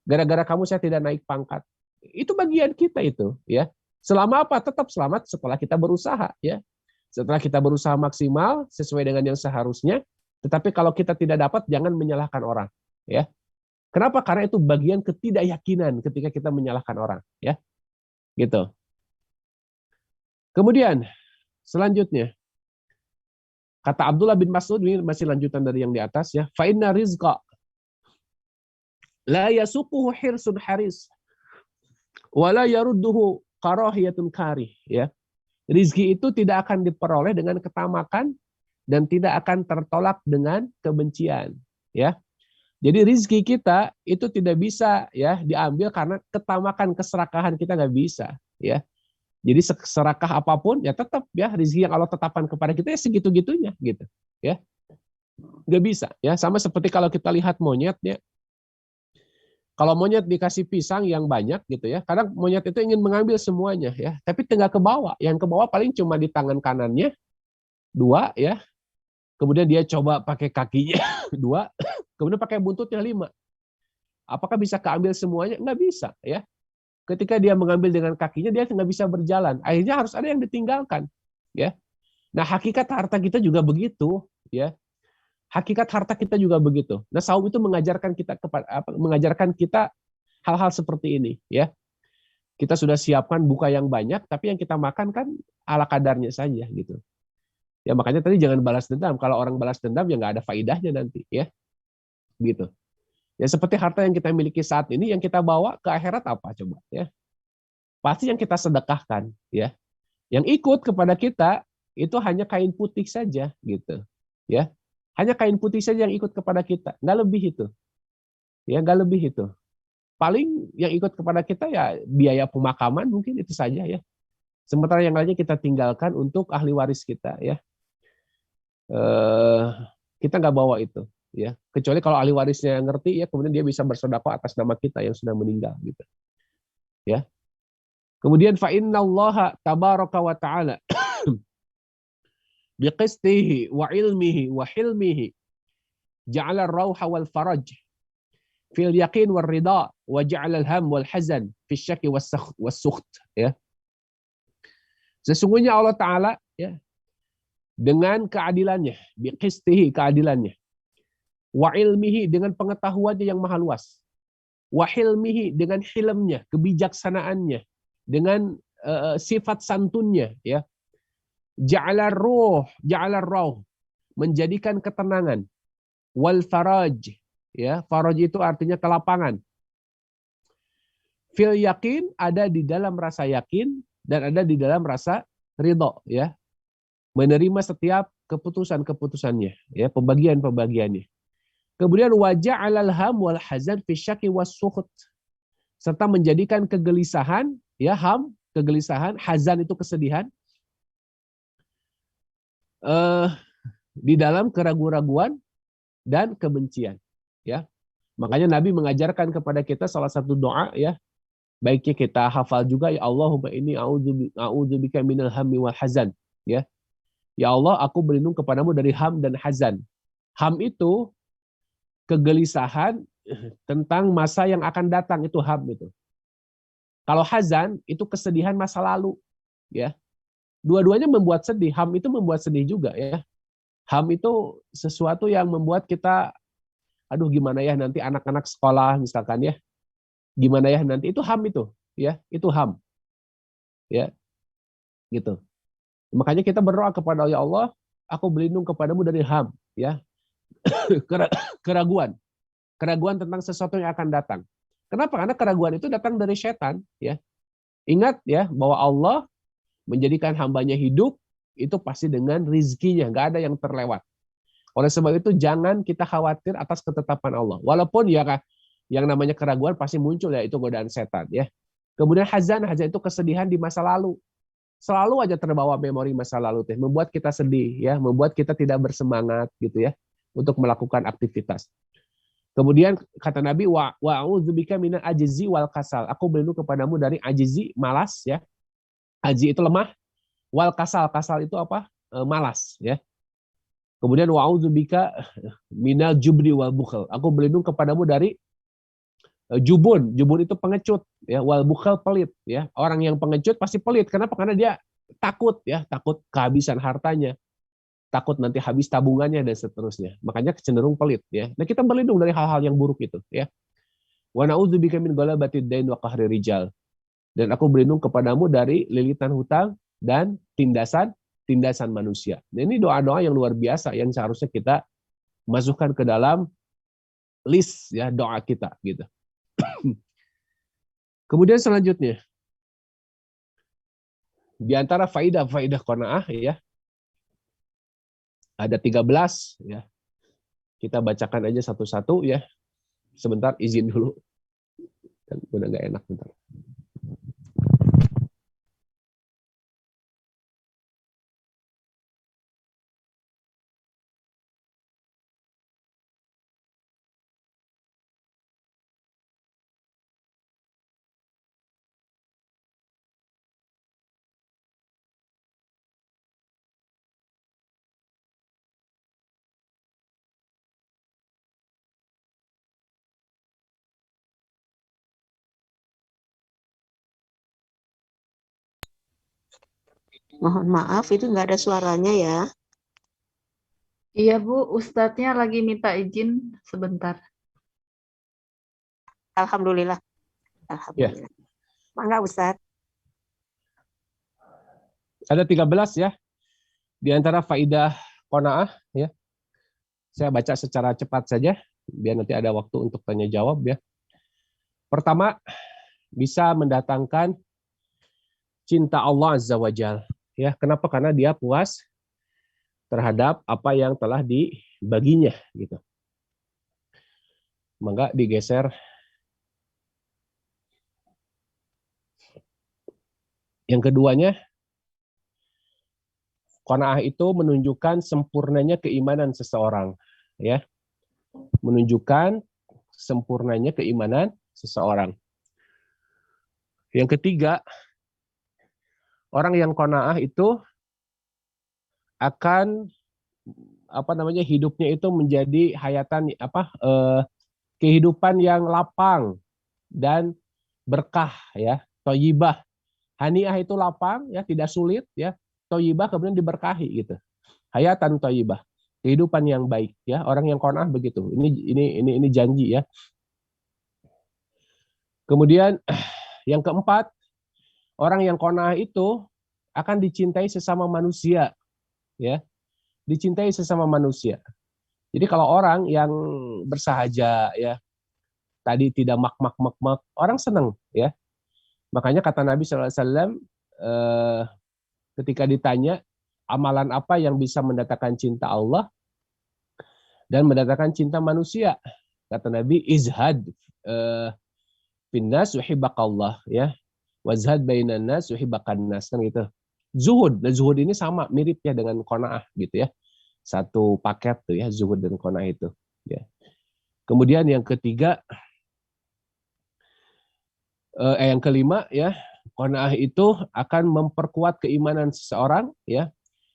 Gara-gara kamu saya tidak naik pangkat. Itu bagian kita itu, ya. Selama apa? Tetap selamat setelah kita berusaha, ya. Setelah kita berusaha maksimal sesuai dengan yang seharusnya, tetapi kalau kita tidak dapat jangan menyalahkan orang, ya. Kenapa? Karena itu bagian ketidakyakinan ketika kita menyalahkan orang, ya. Gitu. Kemudian selanjutnya kata Abdullah bin Mas'ud, ini masih lanjutan dari yang di atas, ya. Fa inna rizqa la yasuquhu hirsun haris wa la yarudduhu karahiyatun karih, ya. Rizki itu tidak akan diperoleh dengan ketamakan dan tidak akan tertolak dengan kebencian, ya. Jadi rizki kita itu tidak bisa, ya, diambil karena ketamakan, keserakahan kita nggak bisa, ya. Jadi serakah apapun ya tetap, ya, rizki yang Allah tetapkan kepada kita ya segitu-gitunya, gitu, ya. Nggak bisa, ya. Sama seperti kalau kita lihat monyet, ya. Kalau monyet dikasih pisang yang banyak gitu, ya, kadang monyet itu ingin mengambil semuanya, ya, tapi tinggal ke bawah. Yang ke bawah paling cuma di tangan kanannya 2, ya. Kemudian dia coba pakai kakinya 2, kemudian pakai buntutnya 5. Apakah bisa keambil semuanya? Nggak bisa, ya. Ketika dia mengambil dengan kakinya dia nggak bisa berjalan. Akhirnya harus ada yang ditinggalkan, ya. Nah, hakikat harta kita juga begitu, ya. Hakikat harta kita juga begitu. Nah, saum itu mengajarkan kita hal-hal seperti ini, ya. Kita sudah siapkan buka yang banyak, tapi yang kita makan kan ala kadarnya saja, gitu. Ya makanya tadi jangan balas dendam. Kalau orang balas dendam ya nggak ada faidahnya nanti, ya. Gitu. Ya seperti harta yang kita miliki saat ini, yang kita bawa ke akhirat apa coba, ya. Pasti yang kita sedekahkan, ya. Yang ikut kepada kita itu hanya kain putih saja, gitu, ya. Hanya kain putih saja yang ikut kepada kita, nggak lebih itu. Ya, nggak lebih itu. Paling yang ikut kepada kita ya biaya pemakaman mungkin itu saja, ya. Sementara yang lainnya kita tinggalkan untuk ahli waris kita, ya. Kita nggak bawa itu, ya. Kecuali kalau ahli warisnya ngerti, ya, kemudian dia bisa bersedekah atas nama kita yang sudah meninggal, gitu. Ya. Kemudian fa innallaha tabaraka wa ta'ala biqistihi wa ilmihi wa hilmihi ja'ala ar-rauha wal faraj fil yaqin war ridha wa ja'ala al-ham wal hazan fi syaki was sukht, ya. Sesungguhnya Allah Ta'ala, ya, dengan keadilannya, biqistihi, keadilannya, wa ilmihi, dengan pengetahuannya yang maha luas, wa hilmihi, dengan hilmnya, kebijaksanaannya, dengan sifat santunnya, ya. Ja'alar ruh, menjadikan ketenangan, wal faraj, ya, faraj itu artinya kelapangan. Fil yakin, ada di dalam rasa yakin dan ada di dalam rasa ridho, ya. Menerima setiap keputusan-keputusannya, ya, pembagian-pembagiannya. Kemudian waja'alal ham wal hazan fi syaki was sukht, serta menjadikan kegelisahan, ya, ham, kegelisahan, hazan itu kesedihan, di dalam keraguan-raguan dan kebencian, ya. Makanya Nabi mengajarkan kepada kita salah satu doa, ya, baiknya kita hafal juga, ya Allahumma inni a'udzubika minal hammi wal hazan, ya. Ya Allah, aku berlindung kepadamu dari ham dan hazan. Ham itu kegelisahan tentang masa yang akan datang, itu ham itu. Kalau hazan itu kesedihan masa lalu, ya. Dua-duanya membuat sedih. Ham itu membuat sedih juga, ya. Ham itu sesuatu yang membuat kita, aduh gimana ya nanti anak-anak sekolah misalkan, ya. Gimana ya nanti, itu ham itu, ya. Itu ham. Ya. Gitu. Makanya kita berdoa kepada ya Allah, aku berlindung kepadamu dari ham, ya, keraguan tentang sesuatu yang akan datang. Kenapa? Karena keraguan itu datang dari setan, ya. Ingat ya bahwa Allah menjadikan hambanya hidup itu pasti dengan rizkinya, nggak ada yang terlewat. Oleh sebab itu jangan kita khawatir atas ketetapan Allah. Walaupun ya yang namanya keraguan pasti muncul, ya itu godaan setan, ya. Kemudian hazan itu kesedihan di masa lalu. Selalu aja terbawa memori masa lalu teh, membuat kita sedih, ya, membuat kita tidak bersemangat gitu ya untuk melakukan aktivitas. Kemudian kata Nabi, wa'udzubika minal ajzi wal kasal. Aku berlindung kepadamu dari ajzi, malas, ya. Ajzi itu lemah, wal kasal itu apa? Malas, ya. Kemudian wa'udzubika minal jubri wal bukhl. Aku berlindung kepadamu dari jubun itu pengecut, ya, wal bukhal pelit, ya. Orang yang pengecut pasti pelit. Kenapa? Karena dia takut, ya, takut kehabisan hartanya, takut nanti habis tabungannya dan seterusnya. Makanya cenderung pelit, ya. Nah, kita berlindung dari hal-hal yang buruk itu, ya. Wa na'udzubika min ghalabatid dain wa qahri rijal. Dan aku berlindung kepadamu dari lilitan hutang dan tindasan manusia. Nah, ini doa-doa yang luar biasa yang seharusnya kita masukkan ke dalam list, ya, doa kita gitu. Kemudian selanjutnya, di antara faidah qanaah, ya, ada 13, ya. Kita bacakan aja satu-satu, ya. Sebentar, izin dulu. Kan udah nggak enak bentar. Mohon maaf, itu nggak ada suaranya ya. Iya Bu, Ustadznya lagi minta izin sebentar. Alhamdulillah. Alhamdulillah. Mangga Ustaz. Ada 13, ya. Di antara faidah qanaah, ya. Saya baca secara cepat saja biar nanti ada waktu untuk tanya jawab, ya. Pertama, bisa mendatangkan cinta Allah Azza wa Jalla, ya. Kenapa? Karena dia puas terhadap apa yang telah dibaginya gitu. Maka digeser. Yang keduanya, qanaah itu menunjukkan sempurnanya keimanan seseorang, ya. Menunjukkan sempurnanya keimanan seseorang. Yang ketiga, orang yang qanaah itu akan hidupnya itu menjadi kehidupan yang lapang dan berkah, ya. Thayyibah. Haniah itu lapang, ya, tidak sulit, ya. Thayyibah kemudian diberkahi gitu. Hayatan thayyibah. Kehidupan yang baik, ya. Orang yang qanaah begitu. Ini janji, ya. Kemudian yang keempat, orang yang qanaah itu akan dicintai sesama manusia, ya. Dicintai sesama manusia. Jadi kalau orang yang bersahaja, ya, tadi tidak mak, orang senang, ya. Makanya kata Nabi SAW ketika ditanya amalan apa yang bisa mendatangkan cinta Allah dan mendatangkan cinta manusia, kata Nabi, izhad finnas yuhibbakallah, ya, wazhad bainan nas yuhibbakan nas, kan gitu. Zuhud, dan zuhud ini sama miripnya dengan qanaah gitu, ya. Satu paket tuh, ya, zuhud dan qanaah itu, ya. Kemudian yang ketiga, yang kelima, ya, qanaah itu akan memperkuat keimanan seseorang, ya.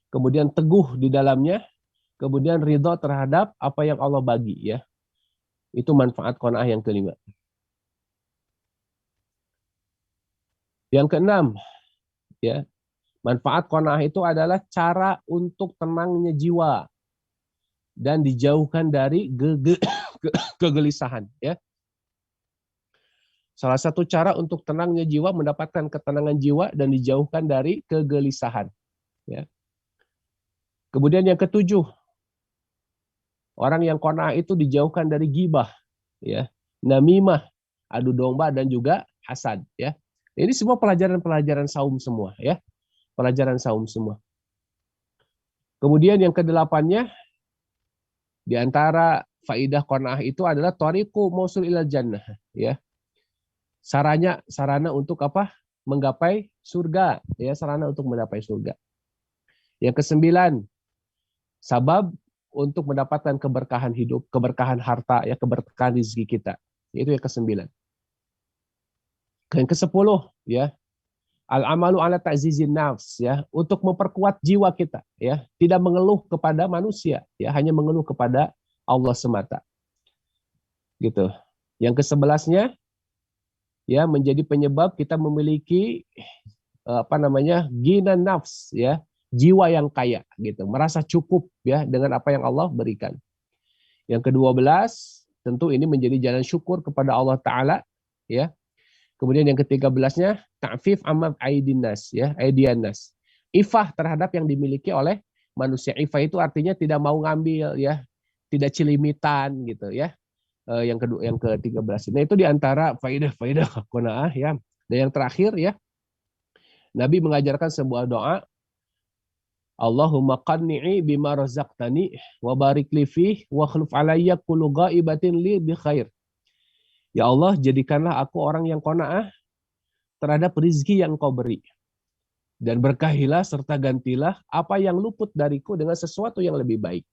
Kemudian teguh di dalamnya, kemudian ridho terhadap apa yang Allah bagi, ya. Itu manfaat qanaah yang kelima. Yang keenam, ya, manfaat qanaah itu adalah cara untuk tenangnya jiwa dan dijauhkan dari kegelisahan, ya. Salah satu cara untuk tenangnya jiwa, mendapatkan ketenangan jiwa dan dijauhkan dari kegelisahan. Ya. Kemudian yang ketujuh, orang yang qanaah itu dijauhkan dari ghibah, ya, namimah, adu domba dan juga hasad, ya. Ini semua pelajaran-pelajaran saum semua, ya. Pelajaran saum semua. Kemudian yang kedelapannya, di antara faidah qanaah itu adalah thariqu mausul ilal jannah, ya. Sarana untuk apa? Menggapai surga, ya, sarana untuk menggapai surga. Yang kesembilan, sabab untuk mendapatkan keberkahan hidup, keberkahan harta, ya, keberkahan rezeki kita. Itu yang kesembilan. Yang kesepuluh, ya, al-amalu ala ta'zizin nafs, ya, untuk memperkuat jiwa kita, ya, tidak mengeluh kepada manusia, ya, hanya mengeluh kepada Allah semata. Gitu. Yang ke-11-nya, ya, menjadi penyebab kita memiliki ghina nafs, ya, jiwa yang kaya, gitu, merasa cukup, ya, dengan apa yang Allah berikan. Yang ke-12, tentu ini menjadi jalan syukur kepada Allah Ta'ala, ya. Kemudian yang ke-13-nya, ta'fif amma aidin nas, ya, aidian nas. Ifah terhadap yang dimiliki oleh manusia. Ifah itu artinya tidak mau ngambil, ya, tidak cilimitan, gitu, ya. Yang ke-13. Nah, itu diantara faidah-faidah qanaah, ya. Dan yang terakhir, ya, Nabi mengajarkan sebuah doa, Allahumma qanni'i bima razaqtani wa barik li fih wa khluf alayya kullu ghaibatin li bi khair. Ya Allah, jadikanlah aku orang yang qanaah terhadap rizki yang Engkau beri. Dan berkahilah serta gantilah apa yang luput dariku dengan sesuatu yang lebih baik.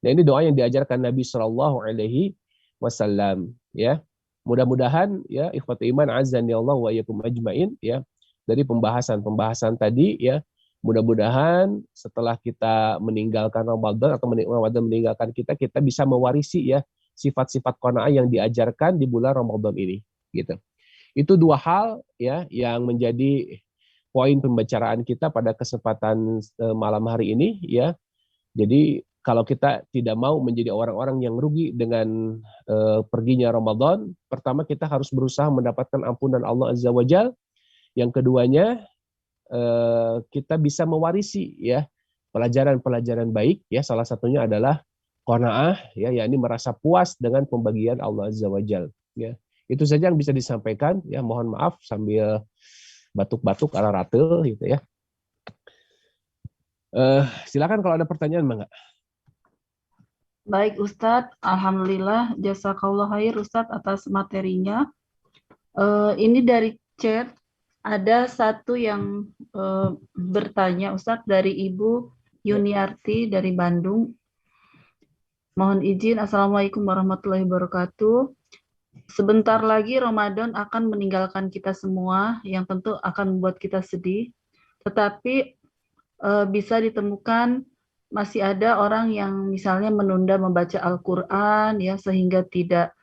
Nah, ini doa yang diajarkan Nabi SAW, ya. Mudah-mudahan, ya, ikhwati iman azan ya Allah wa iyyakum ajmain, ya, dari pembahasan tadi, ya, mudah-mudahan setelah kita meninggalkan Ramadan atau Ramadan meninggalkan kita bisa mewarisi, ya, sifat-sifat qanaah yang diajarkan di bulan Ramadan ini, gitu. Itu dua hal, ya, yang menjadi poin pembicaraan kita pada kesempatan malam hari ini, ya. Jadi kalau kita tidak mau menjadi orang-orang yang rugi dengan perginya Ramadan, pertama kita harus berusaha mendapatkan ampunan Allah Azza wa Jalla. Yang keduanya, kita bisa mewarisi, ya, pelajaran-pelajaran baik, ya, salah satunya adalah qanaah, ya, yakni merasa puas dengan pembagian Allah Azza wa Jalla, ya. Itu saja yang bisa disampaikan, ya, mohon maaf sambil batuk-batuk ala ratel, gitu, ya. Silakan kalau ada pertanyaan, Bang. Baik Ustadz, Alhamdulillah, jazakallah khair Ustadz atas materinya. Ini dari chat, ada satu yang bertanya Ustadz dari Ibu Yuniarti dari Bandung. Mohon izin, Assalamualaikum warahmatullahi wabarakatuh. Sebentar lagi Ramadan akan meninggalkan kita semua, yang tentu akan membuat kita sedih. Tetapi bisa ditemukan masih ada orang yang misalnya menunda membaca Al-Quran, ya, sehingga tidak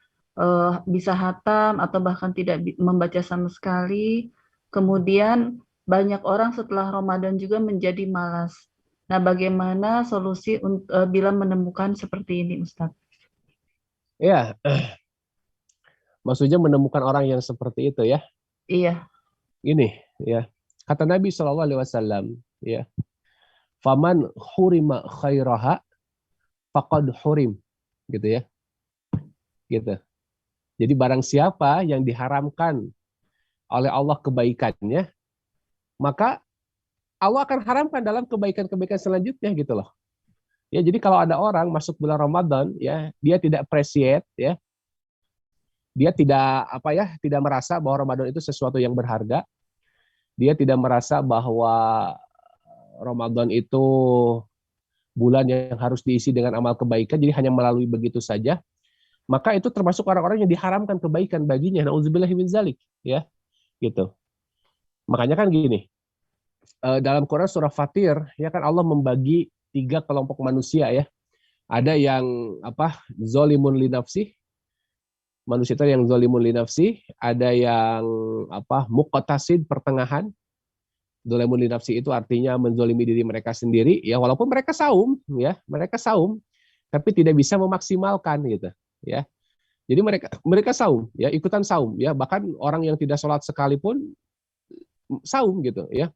bisa hatam atau bahkan tidak membaca sama sekali. Kemudian banyak orang setelah Ramadan juga menjadi malas. Nah, bagaimana solusi bila menemukan seperti ini, Ustadz? Ya, maksudnya menemukan orang yang seperti itu, ya. Iya. Ini, ya, kata Nabi SAW, ya, faman hurima khairaha faqad hurim, gitu, ya, gitu. Jadi barang siapa yang diharamkan oleh Allah kebaikannya, maka Allah akan haramkan dalam kebaikan-kebaikan selanjutnya, gitu loh. Ya, jadi kalau ada orang masuk bulan Ramadan, ya, dia tidak appreciate, ya, dia tidak tidak merasa bahwa Ramadan itu sesuatu yang berharga, dia tidak merasa bahwa Ramadan itu bulan yang harus diisi dengan amal kebaikan, jadi hanya melalui begitu saja, maka itu termasuk orang-orang yang diharamkan kebaikan baginya. Nauzubillahi min zalik, ya, gitu. Makanya kan gini, dalam Quran surah Fatir, ya kan, Allah membagi 3 kelompok manusia, ya. Ada yang zalimun li nafsih, manusia itu yang zalimun li nafsih, ada yang muqtasid, pertengahan. Zalimun li nafsi itu artinya menzolimi diri mereka sendiri, ya, walaupun mereka saum, ya, mereka saum, tapi tidak bisa memaksimalkan, gitu, ya. Jadi mereka saum, ya, ikutan saum, ya, bahkan orang yang tidak sholat sekalipun saum, gitu, ya.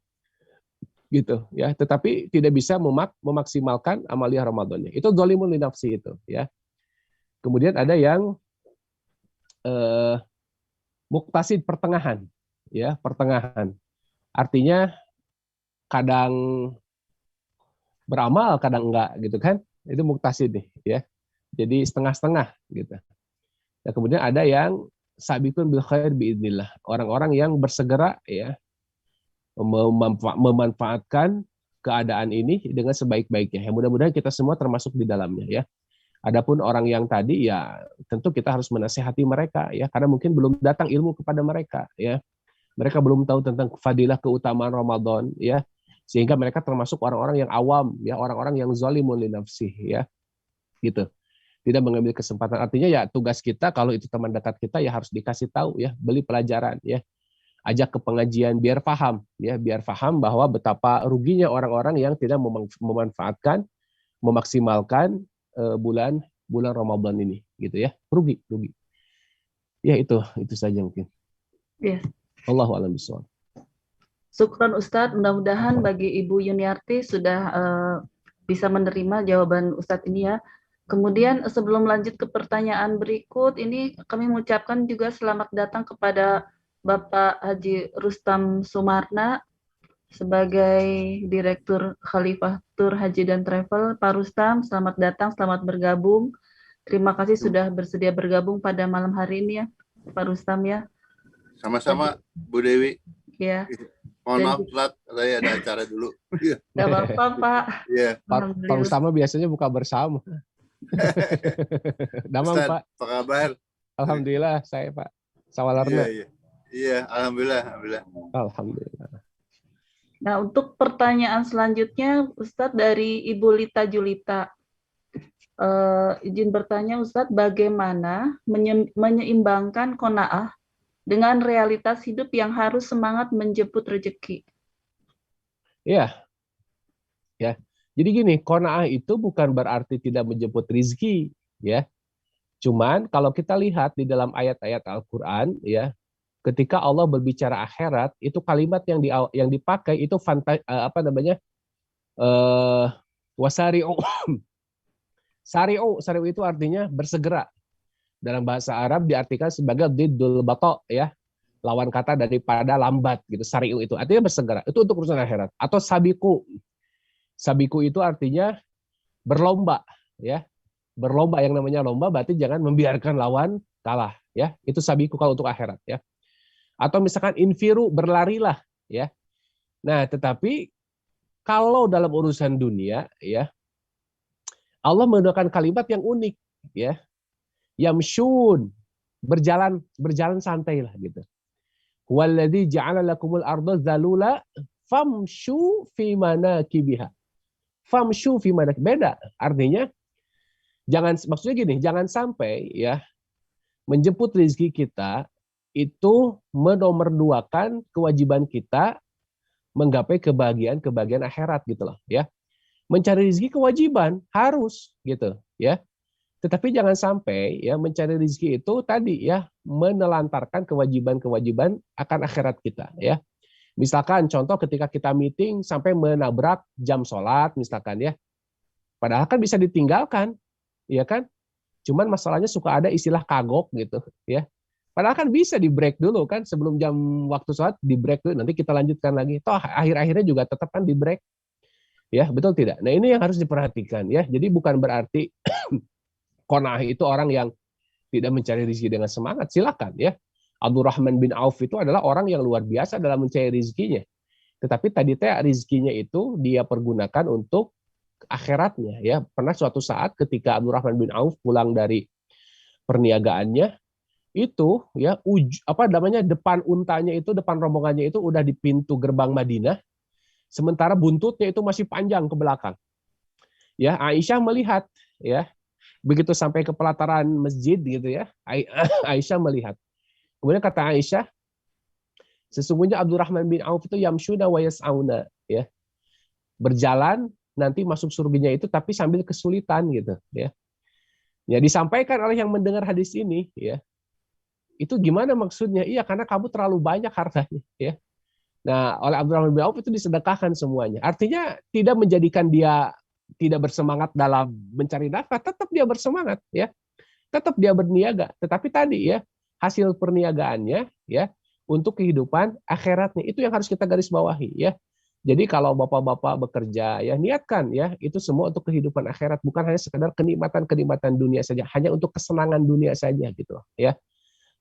gitu ya, tetapi tidak bisa memaksimalkan amalia Ramadannya. Itu dzalimun li nafsi itu ya. Kemudian ada yang muktasid pertengahan ya, pertengahan. Artinya kadang beramal, kadang enggak gitu kan. Itu muktasid nih ya. Jadi setengah-setengah gitu. Nah, kemudian ada yang sabiqun bil khair biidznillah. Orang-orang yang bersegera ya memanfaatkan keadaan ini dengan sebaik-baiknya. Ya, mudah-mudahan kita semua termasuk di dalamnya ya. Adapun orang yang tadi ya tentu kita harus menasihati mereka ya, karena mungkin belum datang ilmu kepada mereka ya. Mereka belum tahu tentang fadilah keutamaan Ramadan ya. Sehingga mereka termasuk orang-orang yang awam ya, orang-orang yang zalimun li nafsih ya. Gitu. Tidak mengambil kesempatan. Artinya ya tugas kita kalau itu teman dekat kita ya harus dikasih tahu ya, beli pelajaran ya. Ajak ke pengajian biar paham ya, biar paham bahwa betapa ruginya orang-orang yang tidak memanfaatkan, memaksimalkan bulan Ramadan ini gitu ya. Rugi. Ya itu saja mungkin. Ya. Allahu a'lam bishawab. Syukran Ustadz, mudah-mudahan bagi Ibu Yuniarti sudah bisa menerima jawaban Ustadz ini ya. Kemudian sebelum lanjut ke pertanyaan berikut, ini kami mengucapkan juga selamat datang kepada Bapak Haji Rustam Sumarna sebagai Direktur Khalifah Tour Haji dan Travel. Pak Rustam, selamat datang, selamat bergabung. Terima kasih sudah bersedia bergabung pada malam hari ini ya, Pak Rustam ya. Sama-sama, Bu Dewi. Ya. Mohon maaf telat, saya ada acara dulu. Gak apa-apa, Pak. Iya. Pak Rustam biasanya buka bersama. Damang, Ustaz, Pak. apa kabar? Alhamdulillah, saya Pak. Sawalarna. Iya, alhamdulillah. Alhamdulillah. Nah, untuk pertanyaan selanjutnya, Ustadz dari Ibu Lita Julita. Izin bertanya, Ustadz, bagaimana menyeimbangkan qanaah dengan realitas hidup yang harus semangat menjemput rezeki? Iya. Ya. Jadi gini, qanaah itu bukan berarti tidak menjemput rizki, ya. Cuman kalau kita lihat di dalam ayat-ayat Al-Qur'an ya, ketika Allah berbicara akhirat, itu kalimat yang dipakai itu wasari'u. Sari'u itu artinya bersegera. Dalam bahasa Arab diartikan sebagai diddul bata ya. Lawan kata daripada lambat gitu. Sari'u itu artinya bersegera. Itu untuk urusan akhirat. Atau sabiku. Sabiku itu artinya berlomba ya. Berlomba, yang namanya lomba berarti jangan membiarkan lawan kalah ya. Itu sabiku kalau untuk akhirat ya. Atau misalkan infiru, berlarilah ya. Nah, tetapi kalau dalam urusan dunia ya, Allah menggunakan kalimat yang unik ya. Yamshun, berjalan santai lah gitu. Walladzi ja'ala lakumul arda zalula famshu fi manakibiha. Famshu fi manakibiha. Beda, artinya maksudnya gini, jangan sampai ya menjemput rezeki kita itu menomorduakan kewajiban kita menggapai kebahagiaan akhirat gitu loh ya. Mencari rezeki kewajiban harus gitu ya. Tetapi jangan sampai ya mencari rezeki itu tadi ya menelantarkan kewajiban akan akhirat kita ya. Misalkan contoh ketika kita meeting sampai menabrak jam sholat misalkan ya. Padahal kan bisa ditinggalkan, ya kan? Cuman masalahnya suka ada istilah kagok gitu ya. Padahal kan bisa di break dulu kan sebelum jam waktu sholat, di break dulu nanti kita lanjutkan lagi. Toh akhir-akhirnya juga tetap kan di break. Ya, betul tidak? Nah, ini yang harus diperhatikan ya. Jadi bukan berarti qanaah itu orang yang tidak mencari rezeki dengan semangat, silakan ya. Abdurrahman bin Auf itu adalah orang yang luar biasa dalam mencari rezekinya. Tetapi tadi rezekinya itu dia pergunakan untuk akhiratnya ya. Pernah suatu saat ketika Abdurrahman bin Auf pulang dari perniagaannya itu ya depan untanya itu, depan rombongannya itu udah di pintu gerbang Madinah. Sementara buntutnya itu masih panjang ke belakang. Ya, Aisyah melihat ya. Begitu sampai ke pelataran masjid gitu ya. Aisyah melihat. Kemudian kata Aisyah, sesungguhnya Abdurrahman bin Auf itu yamshuna wa yas'auna ya. Berjalan nanti masuk surganya itu tapi sambil kesulitan gitu ya. Ya disampaikan oleh yang mendengar hadis ini ya. Itu gimana maksudnya? Iya, karena kamu terlalu banyak hartanya ya. Nah, oleh Abdurrahman bin Auf itu disedekahkan semuanya. Artinya tidak menjadikan dia tidak bersemangat dalam mencari nafkah, tetap dia bersemangat ya. Tetap dia berniaga, tetapi tadi ya hasil perniagaannya ya untuk kehidupan akhiratnya itu yang harus kita garis bawahi ya. Jadi kalau bapak-bapak bekerja ya niatkan ya itu semua untuk kehidupan akhirat, bukan hanya sekedar kenikmatan-kenikmatan dunia saja, hanya untuk kesenangan dunia saja gitu ya.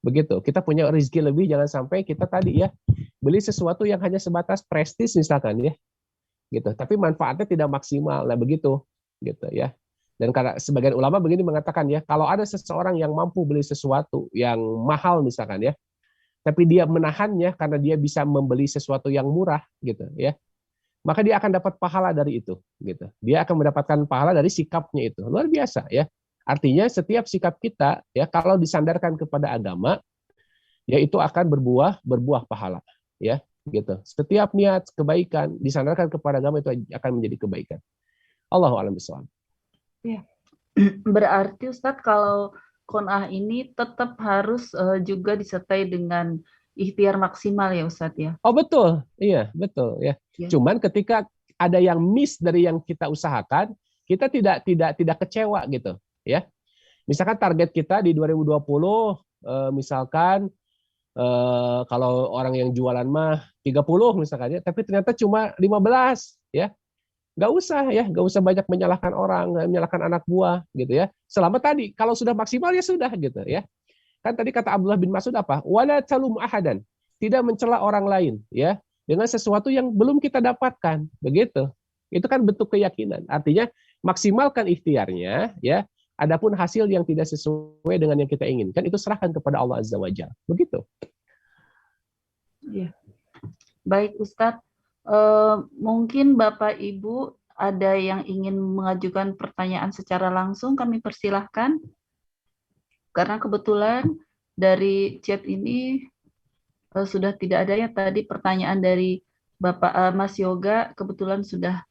Begitu. Kita punya rezeki lebih, jangan sampai kita tadi ya beli sesuatu yang hanya sebatas prestis misalkan ya. Gitu. Tapi manfaatnya tidak maksimal. Nah, begitu gitu ya. Dan karena sebagian ulama begini mengatakan ya, kalau ada seseorang yang mampu beli sesuatu yang mahal misalkan ya, tapi dia menahannya karena dia bisa membeli sesuatu yang murah gitu ya, maka dia akan dapat pahala dari itu gitu. Dia akan mendapatkan pahala dari sikapnya itu. Luar biasa ya. Artinya setiap sikap kita ya kalau disandarkan kepada agama ya itu akan berbuah pahala ya gitu. Setiap niat kebaikan disandarkan kepada agama itu akan menjadi kebaikan. Allahu a'lam bishawab. Ya. Berarti Ustadz kalau qanaah ini tetap harus juga disertai dengan ikhtiar maksimal ya Ustadz ya. Oh betul, iya betul ya. Cuman ketika ada yang miss dari yang kita usahakan, kita tidak kecewa gitu ya. Misalkan target kita di 2020 misalkan kalau orang yang jualan mah 30 misalkan ya, tapi ternyata cuma 15 ya. Nggak usah banyak menyalahkan orang, menyalahkan anak buah gitu ya. Selama tadi kalau sudah maksimal ya sudah gitu ya. Kan tadi kata Abdullah bin Mas'ud apa? Wala talum ahadan. Tidak mencela orang lain ya dengan sesuatu yang belum kita dapatkan, begitu. Itu kan bentuk keyakinan. Artinya maksimalkan ikhtiarnya ya. Adapun hasil yang tidak sesuai dengan yang kita inginkan itu serahkan kepada Allah Azza wa Jalla. Begitu. Ya. Baik Ustadz, mungkin Bapak Ibu ada yang ingin mengajukan pertanyaan secara langsung, kami persilahkan. Karena kebetulan dari chat ini sudah tidak ada ya tadi pertanyaan dari Bapak Mas Yoga kebetulan sudah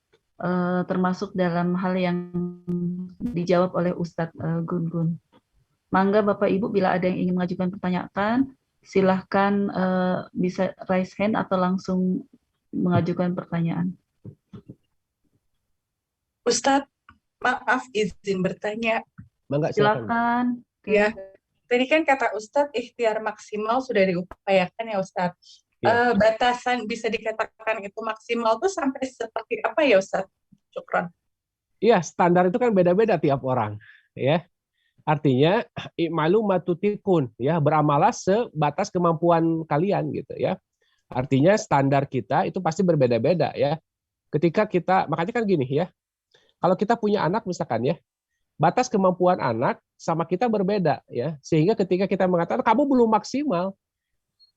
termasuk dalam hal yang dijawab oleh Ustadz Gun-Gun. Mangga Bapak Ibu bila ada yang ingin mengajukan pertanyaan, silahkan bisa raise hand atau langsung mengajukan pertanyaan. Ustadz, maaf izin bertanya. Mangga, silakan. Ya, tadi kan kata Ustadz ikhtiar maksimal sudah diupayakan ya Ustadz. Ya. Batasan bisa dikatakan itu maksimal tuh sampai seperti apa ya Ustadz? Syukran. Iya, standar itu kan beda-beda tiap orang, ya. Artinya i'malu matutikun, ya, beramalah sebatas kemampuan kalian gitu ya. Artinya standar kita itu pasti berbeda-beda ya. Ketika kita, makanya kan gini ya. Kalau kita punya anak misalkan ya, batas kemampuan anak sama kita berbeda ya. Sehingga ketika kita mengatakan kamu belum maksimal,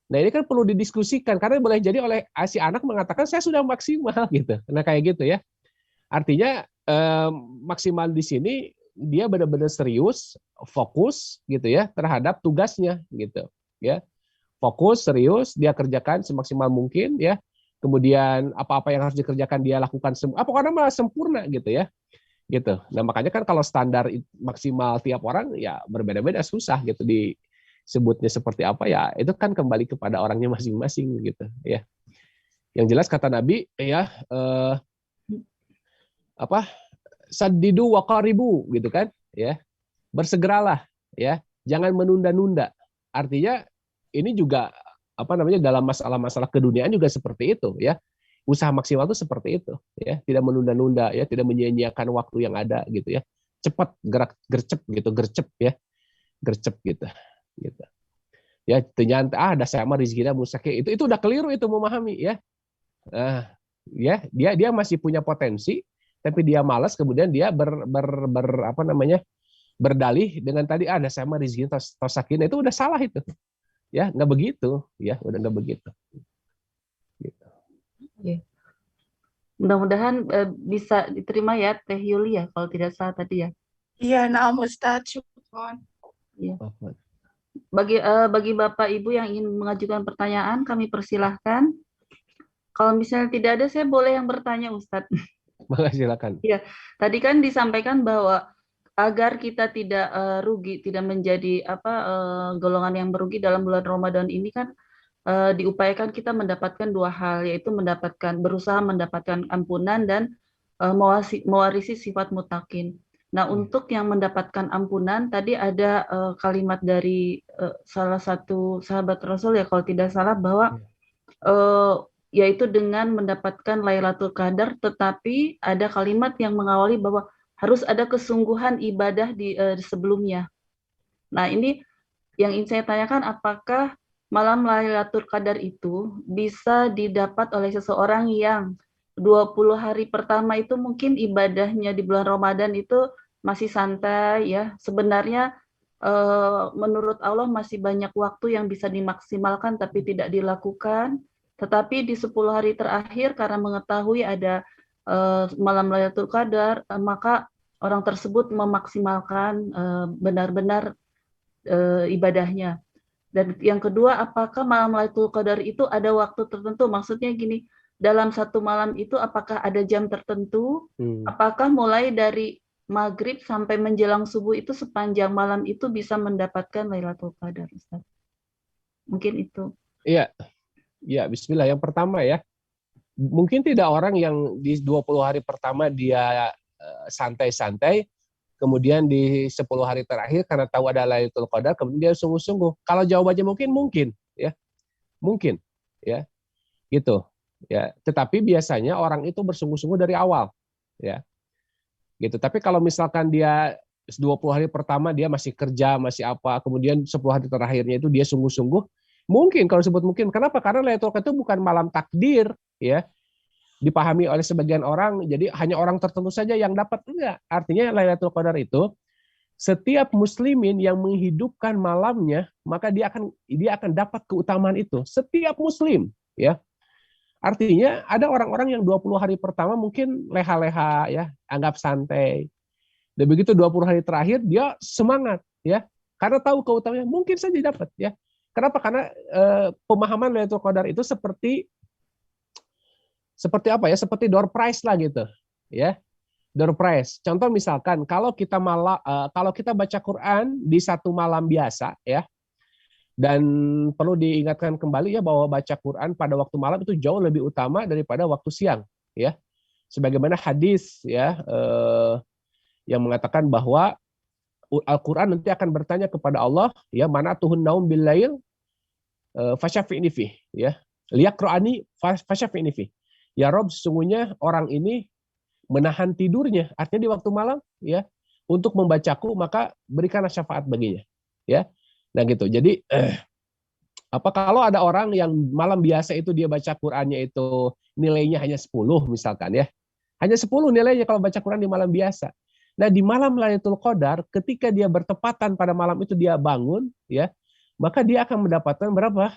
nah ini kan perlu didiskusikan karena boleh jadi oleh si anak mengatakan saya sudah maksimal gitu. Nah kayak gitu ya. Artinya maksimal di sini dia benar-benar serius, fokus gitu ya terhadap tugasnya gitu ya. Fokus, serius, dia kerjakan semaksimal mungkin ya. Kemudian apa-apa yang harus dikerjakan dia lakukan pokoknya malah sempurna gitu ya. Gitu. Nah, makanya kan kalau standar maksimal tiap orang ya berbeda-beda, susah gitu disebutnya seperti apa ya. Itu kan kembali kepada orangnya masing-masing gitu ya. Yang jelas kata Nabi ya saddidu wa qaribu gitu kan ya. Bersegeralah ya, jangan menunda-nunda. Artinya ini juga dalam masalah-masalah keduniaan juga seperti itu ya. Usaha maksimal itu seperti itu ya, tidak menunda-nunda ya, tidak menyia-nyiakan waktu yang ada gitu ya. Cepat gerak gercep gitu, gercep gitu. Ya, ternyata ada sama rezeki musake itu udah keliru itu memahami ya. Ya, dia masih punya potensi tapi dia malas kemudian dia berdalih dengan tadi ada sama rezeki tosakin itu udah salah itu. Ya, nggak begitu ya, udah nggak begitu. Gitu. Mudah-mudahan bisa diterima ya Teh Yuli ya kalau tidak salah tadi ya. Iya, na'am Ustaz, syukron. Ya. Bagi Bapak Ibu yang ingin mengajukan pertanyaan kami persilahkan. Kalau misalnya tidak ada saya boleh yang bertanya Ustadz. Silakan. Ya, tadi kan disampaikan bahwa agar kita tidak rugi, tidak menjadi golongan yang merugi dalam bulan Ramadan ini kan diupayakan kita mendapatkan dua hal, yaitu berusaha mendapatkan ampunan dan mewarisi sifat muttaqin. Nah, untuk yang mendapatkan ampunan, tadi ada kalimat dari salah satu sahabat Rasul ya, kalau tidak salah, bahwa yaitu dengan mendapatkan Lailatul Qadar, tetapi ada kalimat yang mengawali bahwa harus ada kesungguhan ibadah di sebelumnya. Nah, ini yang ingin saya tanyakan, apakah malam Lailatul Qadar itu bisa didapat oleh seseorang yang 20 hari pertama itu mungkin ibadahnya di bulan Ramadan itu masih santai ya. Sebenarnya menurut Allah masih banyak waktu yang bisa dimaksimalkan tapi tidak dilakukan. Tetapi di 10 hari terakhir karena mengetahui ada malam Lailatul Qadar, maka orang tersebut memaksimalkan benar-benar ibadahnya. Dan yang kedua, apakah malam Lailatul Qadar itu ada waktu tertentu? Maksudnya gini, dalam satu malam itu apakah ada jam tertentu? Apakah mulai dari maghrib sampai menjelang subuh itu sepanjang malam itu bisa mendapatkan Lailatul Qadar, Ustaz? Mungkin itu. Iya. Ya, bismillah. Yang pertama ya, mungkin tidak orang yang di 20 hari pertama dia santai-santai, kemudian di 10 hari terakhir karena tahu ada Lailatul Qadar, kemudian dia sungguh-sungguh. Kalau jawabannya mungkin ya. Mungkin ya. Gitu. Ya, tetapi biasanya orang itu bersungguh-sungguh dari awal, ya. Gitu. Tapi kalau misalkan dia 20 hari pertama dia masih kerja, masih apa, kemudian 10 hari terakhirnya itu dia sungguh-sungguh, mungkin, kalau disebut mungkin. Kenapa? Karena Lailatul Qadar itu bukan malam takdir, ya. Dipahami oleh sebagian orang, jadi hanya orang tertentu saja yang dapat. Enggak. Artinya Lailatul Qadar itu setiap muslimin yang menghidupkan malamnya, maka dia akan dapat keutamaan itu. Setiap muslim, ya. Artinya ada orang-orang yang 20 hari pertama mungkin leha-leha, ya, anggap santai. Dan begitu 20 hari terakhir dia semangat, ya. Karena tahu keutamaannya, mungkin saja dapat, ya. Kenapa? Karena pemahaman Lailatul Qadar itu seperti apa ya? Seperti door prize lah gitu, ya. Door prize. Contoh misalkan kalau kita baca Quran di satu malam biasa, ya. Dan perlu diingatkan kembali ya bahwa baca Quran pada waktu malam itu jauh lebih utama daripada waktu siang, ya. Sebagaimana hadis ya yang mengatakan bahwa Al-Quran nanti akan bertanya kepada Allah, ya, mana tuhun naum bil lail fasyafi'ni fi, ya, liyaqra'ani fasyafi'ni fi. Ya Rob, sesungguhnya orang ini menahan tidurnya, artinya di waktu malam, ya, untuk membacaku, maka berikanlah syafaat baginya, ya. Nah gitu. Jadi apa kalau ada orang yang malam biasa itu dia baca Qur'annya itu nilainya hanya 10 misalkan, ya. Hanya 10 nilainya kalau baca Quran di malam biasa. Nah, di malam Lailatul Qadar, ketika dia bertepatan pada malam itu dia bangun, ya, maka dia akan mendapatkan berapa?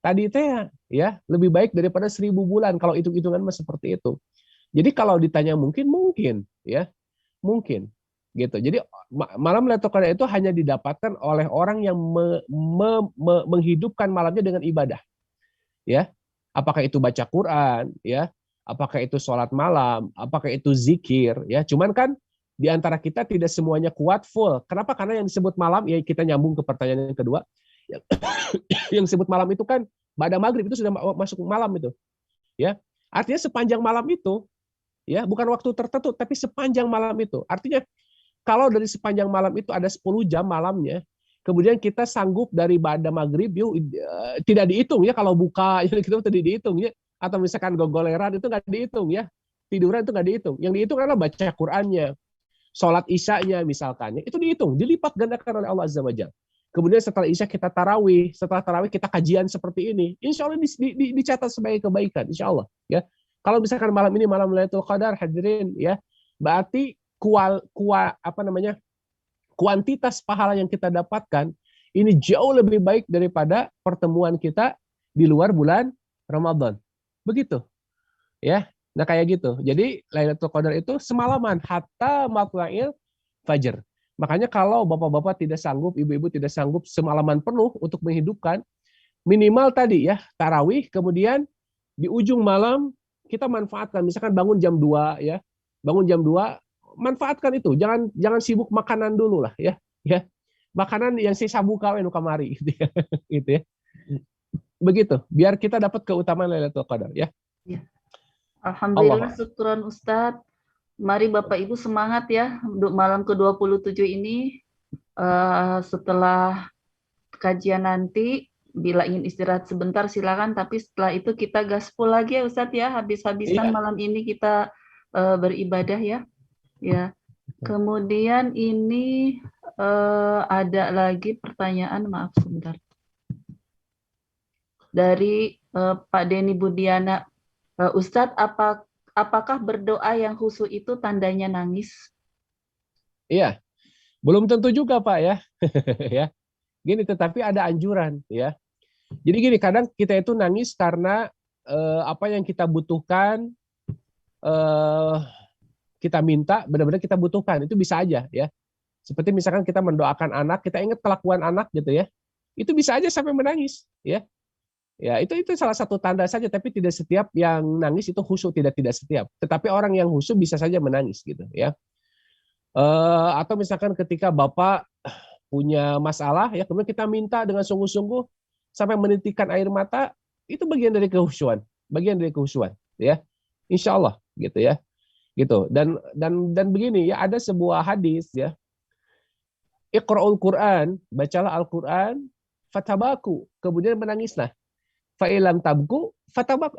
Tadi itu ya, lebih baik daripada 1000 bulan kalau hitung-hitungan seperti itu. Jadi kalau ditanya mungkin, ya, mungkin, gitu. Jadi malam Lailatul Qadar itu hanya didapatkan oleh orang yang menghidupkan malamnya dengan ibadah, ya. Apakah itu baca Quran, ya? Apakah itu sholat malam? Apakah itu zikir, ya? Cuman kan di antara kita tidak semuanya kuat full. Kenapa? Karena yang disebut malam, ya kita nyambung ke pertanyaan yang kedua. Yang disebut malam itu kan ba'da maghrib itu sudah masuk malam itu, ya. Artinya sepanjang malam itu, ya, bukan waktu tertentu, tapi sepanjang malam itu. Artinya kalau dari sepanjang malam itu ada 10 jam malamnya, kemudian kita sanggup dari ba'da maghrib, tidak dihitung ya kalau buka, itu tidak dihitung ya. Atau misalkan gogoleran itu nggak dihitung ya. Tiduran itu nggak dihitung. Yang dihitung adalah baca Qur'annya, sholat isya'nya misalkan, itu dihitung, dilipat gandakan oleh Allah Azza wa Jalla. Kemudian setelah isya kita tarawih, setelah tarawih kita kajian seperti ini, insya Allah dicatat sebagai kebaikan, insya Allah. Ya, kalau misalkan malam ini malam Lailatul Qadar, hadirin, ya, berarti kuantitas pahala yang kita dapatkan ini jauh lebih baik daripada pertemuan kita di luar bulan Ramadan. Begitu, ya. Nah kayak gitu. Jadi Lailatul Qadar itu semalaman hatta matla'il fajr. Makanya kalau bapak-bapak tidak sanggup, ibu-ibu tidak sanggup semalaman penuh untuk menghidupkan, minimal tadi ya tarawih, kemudian di ujung malam kita manfaatkan, misalkan bangun jam 2 ya, bangun jam 2, manfaatkan itu, jangan sibuk makanan dulu lah ya, makanan yang sisa buka kamari gitu ya. begitu, biar kita dapat keutamaan Lailatul Qadar ya. Ya. Alhamdulillah, Allah. syukron Ustadz. Mari Bapak Ibu semangat ya untuk malam ke-27 ini. Setelah kajian nanti, bila ingin istirahat sebentar silakan, tapi setelah itu kita gaspol lagi ya Ustadz ya, habis-habisan malam ini kita beribadah ya. Ya. Kemudian ini ada lagi pertanyaan, maaf sebentar. Dari Pak Denny Budiana, Ustadz, apakah berdoa yang khusyuk itu tandanya nangis? Iya, belum tentu juga Pak ya. Ya. Gini, tetapi ada anjuran ya. Jadi gini, kadang kita itu nangis karena apa yang kita butuhkan, kita minta, benar-benar kita butuhkan, itu bisa aja ya. Seperti misalkan kita mendoakan anak, kita ingat kelakuan anak gitu ya, itu bisa aja sampai menangis ya. Ya itu salah satu tanda saja, tapi tidak setiap yang nangis itu khusyuk, tidak setiap. Tetapi orang yang khusyuk bisa saja menangis gitu ya. Atau misalkan ketika Bapak punya masalah ya, kemudian kita minta dengan sungguh-sungguh sampai menitikkan air mata, itu bagian dari kehusyuan, ya. Insya Allah gitu ya. Gitu. Dan begini ya, ada sebuah hadis ya. Iqra'ul Quran, bacalah Al-Quran, fatabaku, kemudian menangislah. Fa'ilam tabku, fatabak,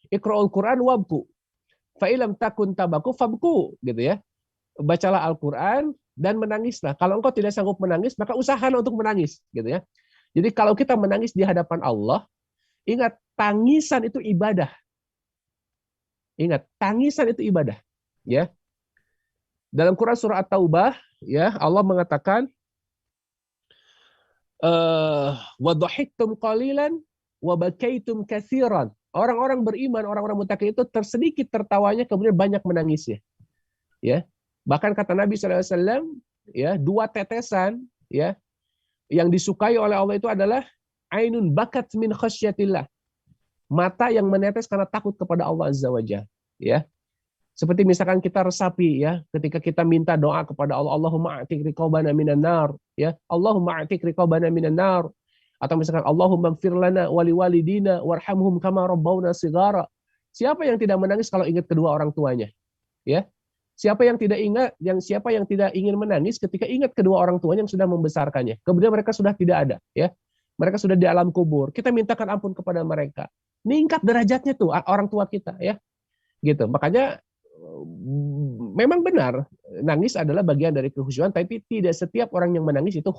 Iqra'ul Quran wabku. Fa'ilam takun tabaku, fabku, gitu ya. Bacalah Al-Quran dan menangislah. Kalau engkau tidak sanggup menangis, maka usahakan untuk menangis, gitu ya. Jadi kalau kita menangis di hadapan Allah, ingat tangisan itu ibadah. Ingat, tangisan itu ibadah, ya. Dalam Quran surah At-Taubah, ya, Allah mengatakan wa dhahiktum qalilan wa bakaitum katsiran. Orang-orang beriman, orang-orang muttaqin itu tersedikit tertawanya, kemudian banyak menangisnya. Ya. Bahkan kata Nabi SAW, ya, 2 tetesan ya yang disukai oleh Allah itu adalah ainun bakat min khasyatillah. Mata yang menetes karena takut kepada Allah Azza wa Jalla, ya. Seperti misalkan kita resapi ya, ketika kita minta doa kepada Allah, Allahumma a'tik riqabana minan nar, ya. Allahumma a'tik riqabana minan nar. Atau misalkan Allahumma ighfir lana wa liwalidina warhamhum kama rabbawna shighara. Siapa yang tidak menangis kalau ingat kedua orang tuanya? Ya. Siapa yang tidak ingin menangis ketika ingat kedua orang tuanya yang sudah membesarkannya. Kemudian mereka sudah tidak ada, ya. Mereka sudah di alam kubur. Kita mintakan ampun kepada mereka. Meningkat derajatnya tuh orang tua kita, ya. Gitu. Makanya memang benar nangis adalah bagian dari kehusyuan, tapi tidak setiap orang yang menangis itu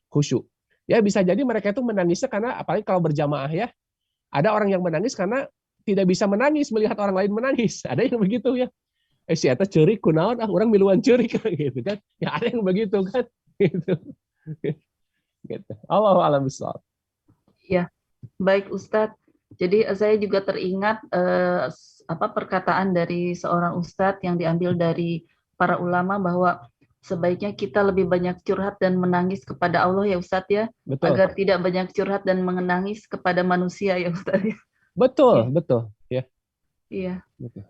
khusyuk. Ya, bisa jadi mereka itu menangisnya karena, apalagi kalau berjamaah ya, ada orang yang menangis karena tidak bisa menangis melihat orang lain menangis. Ada yang begitu ya. Si eta ceurik kunaon, orang miluan ceurik gitu kan. Ya ada yang begitu kan. Gitu. Gitu. Allahu a'lam bishawab. Ya, baik Ustadz. Jadi saya juga teringat perkataan dari seorang Ustadz yang diambil dari para ulama bahwa sebaiknya kita lebih banyak curhat dan menangis kepada Allah ya Ustadz ya. Betul. Agar tidak banyak curhat dan menangis kepada manusia ya Ustadz ya. Betul, Ya. Betul. Ya. Iya. Betul.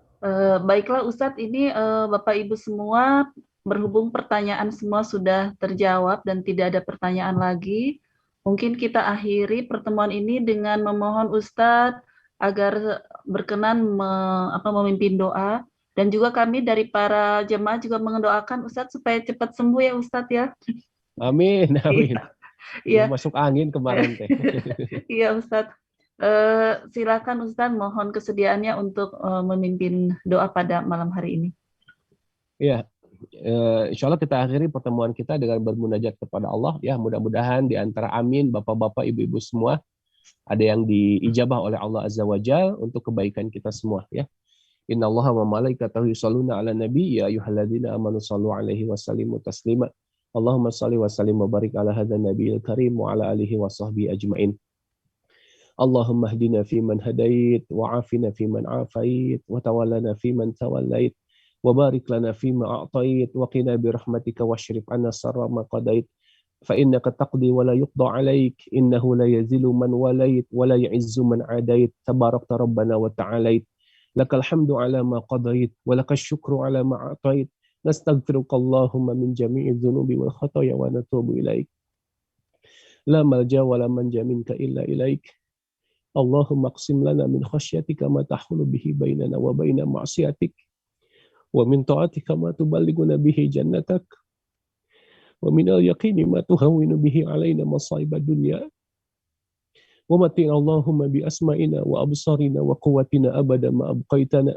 Baiklah Ustadz, ini Bapak Ibu semua, berhubung pertanyaan semua sudah terjawab dan tidak ada pertanyaan lagi, mungkin kita akhiri pertemuan ini dengan memohon Ustadz agar berkenan memimpin doa, dan juga kami dari para jemaah juga mendoakan Ustadz supaya cepat sembuh ya Ustadz ya. Amin, amin. Iya. Masuk angin kemarin teh. Iya Ustadz. Silakan Ustadz, mohon kesediaannya untuk memimpin doa pada malam hari ini. Ya, insya Allah kita akhiri pertemuan kita dengan bermunajat kepada Allah. Ya, mudah-mudahan di antara amin, bapak-bapak, ibu-ibu semua, ada yang diijabah oleh Allah Azza wa Jalla untuk kebaikan kita semua. Ya, Inna Allah wa malaikatahu yusholluna ala nabi ya ayyuhalladzina amanu shallu alaihi wa sallimu taslima. Allahumma shalli wa sallim wa barik ala hadzal nabiyil karim wa ala alihi wa sahbihi ajmain. Allahumma hdina fi man hadait, wa afina fi man afait, wa tawallana fi man tawallait, wa barik lana fi ma a'tait, wa qina bi rahmatika washrif anna sarra ma qadait, fa innaka taqdi wa la yuqda alaik, innahu la yazilu man walait, wa la yu'izzu man adait, tabarakta rabbana wa ta'alait, lakal hamdu ala ma qadait, wa lakal syukru ala ma a'tait, nastaghfiruka Allahumma min jami'i dhunubi wal khataya wa natubu ilaik. La malja wa la manja minka illa ilaik. Allahumma aqsim lana min khasyatika ma tahulu bihi bainana wa baina ma'siyatik wa min ta'atika ma tuballighuna bihi jannatak wa min al-yaqini ma tuhawwinu bihi alaina masa'ibad dunya wa matina Allahumma bi asma'ina wa absarina wa quwwatina abada ma abqaitana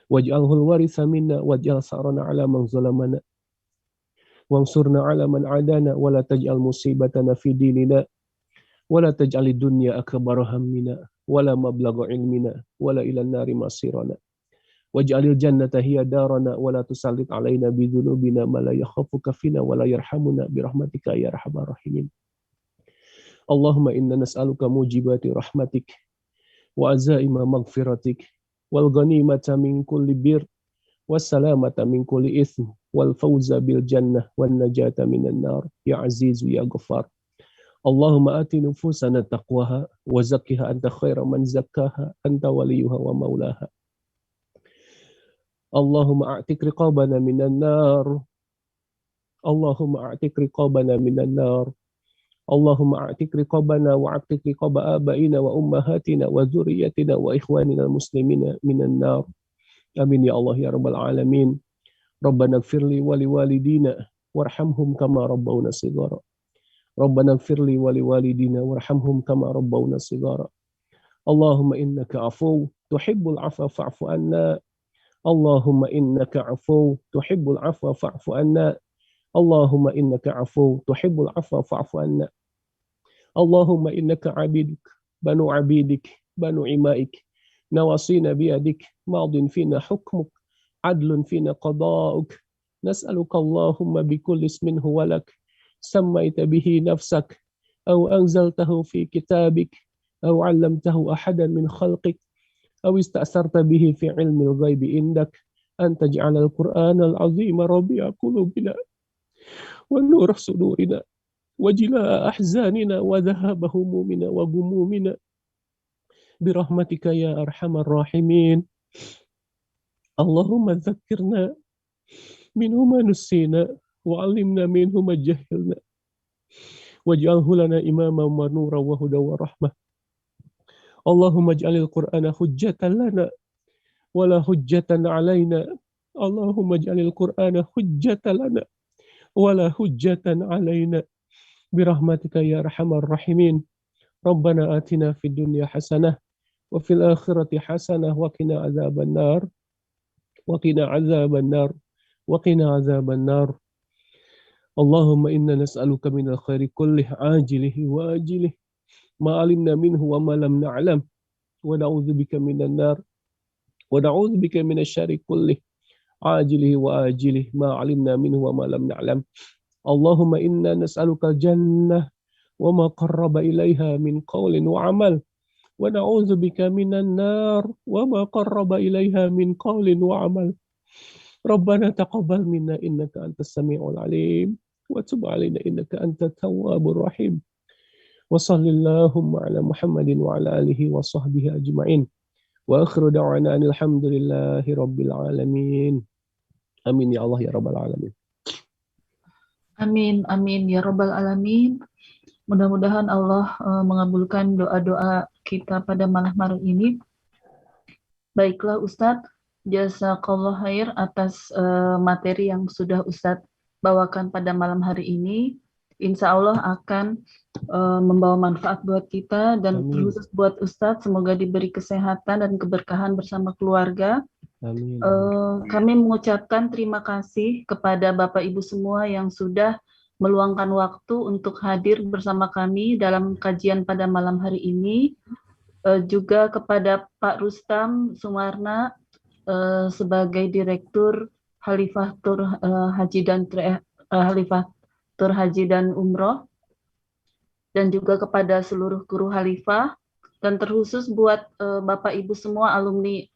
waj'alhu al-waritha minna waj'al sa'rana 'ala man zalamana wansurna 'ala man 'adana wa la taj'al musibatana fi dinina ولا تجعل الدنيا أكبر همنا ولا مبلغ علمنا ولا إلى النار مصيرنا واجعل الجنة هي دارنا ولا تسلط علينا بذنوبنا ما لا يخافك فينا ولا يرحمنا برحمتك يا أرحم الراحمين اللهم إنا نسألك موجبات رحمتك وعزائم مغفرتك والغنيمة من كل بر والسلامة من كل إثم والفوز بالجنة والنجاة من النار يا عزيز يا غفار Allahumma ati nufusana taqwaha wa zakkiha anta khaira man zakkaha anta waliyuha wa maulaha. Allahumma a'tik riqabana minan nar. Allahumma a'tik riqabana minan nar. Allahumma a'tik riqabana wa a'tik riqaba abaina wa ummahatina wa dzurriyyatina wa ikhwanina muslimina minan nar. Amin ya Allah ya rabbal alamin. Rabbana ighfirli wa liwalidina warhamhum kama rabbawna shighara. Rabbana ighfirli wa liwalidina warhamhum kama rabbawna shighara. Allahumma innaka afuw tuhibbul afwa fa'fu anna. Allahumma innaka afuw tuhibbul afwa fa'fu anna. Allahumma innaka afuw tuhibbul afwa fa'fu anna. Allahumma innaka abidik banu abidik banu imaik nawasina biyadik madin fina hukmuk adlun fina qada'uk nas'aluka Allahumma bikulli ismin huwa lak سميت به نفسك أو أنزلته في كتابك أو علمته أحدا من خلقك أو استأثرت به في علم الغيب عندك أن تجعل القرآن العظيم ربيع قلوبنا ونور صدورنا وجلاء أحزاننا وذهاب همومنا وغمومنا برحمتك يا أرحم الراحمين اللهم ذكرنا منه ما نسينا وعلمنا منه ما جهلنا واجعله لنا إماما ونورا وهدى ورحمة اللهم اجعل القرآن حجة لنا ولا حجة علينا اللهم اجعل القرآن حجة لنا ولا حجة علينا برحمتك يا أرحم الراحمين ربنا آتنا في الدنيا حسنة وفي الآخرة حسنة وقنا عذاب النار وقنا عذاب النار وقنا عذاب النار اللهم إنا نسألك من الخير كله عاجله وآجله ما علمنا منه وما لم نعلم ونعوذ بك من النار ونعوذ بك من الشر كله عاجله وآجله ما علمنا منه وما لم نعلم اللهم إنا نسألك الجنة وما قرب إليها من قول وعمل ونعوذ بك من النار وما قرب إليها من قول وعمل ربنا تقبل منا إنك أنت السميع العليم وتب علينا إنك أنت التواب الرحيم وصل اللهم على محمد وعلى آله وصحبه أجمعين وآخر دعوانا أن الحمد لله رب العالمين آمين يا الله يا رب العالمين. Amin, amin ya Rabbal Alamin. Mudah-mudahan Allah mengabulkan doa-doa kita pada malam hari ini. Baiklah Ustadz, jazakallah khair atas materi yang sudah Ustadz bawakan pada malam hari ini. Insya Allah akan membawa manfaat buat kita dan khusus buat Ustadz, semoga diberi kesehatan dan keberkahan bersama keluarga. Amin. Kami mengucapkan terima kasih kepada Bapak Ibu semua yang sudah meluangkan waktu untuk hadir bersama kami dalam kajian pada malam hari ini. Juga kepada Pak Rustam Sumarna sebagai Direktur Halifatur Haji dan Umroh, dan juga kepada seluruh guru Halifah, dan terkhusus buat Bapak Ibu semua alumni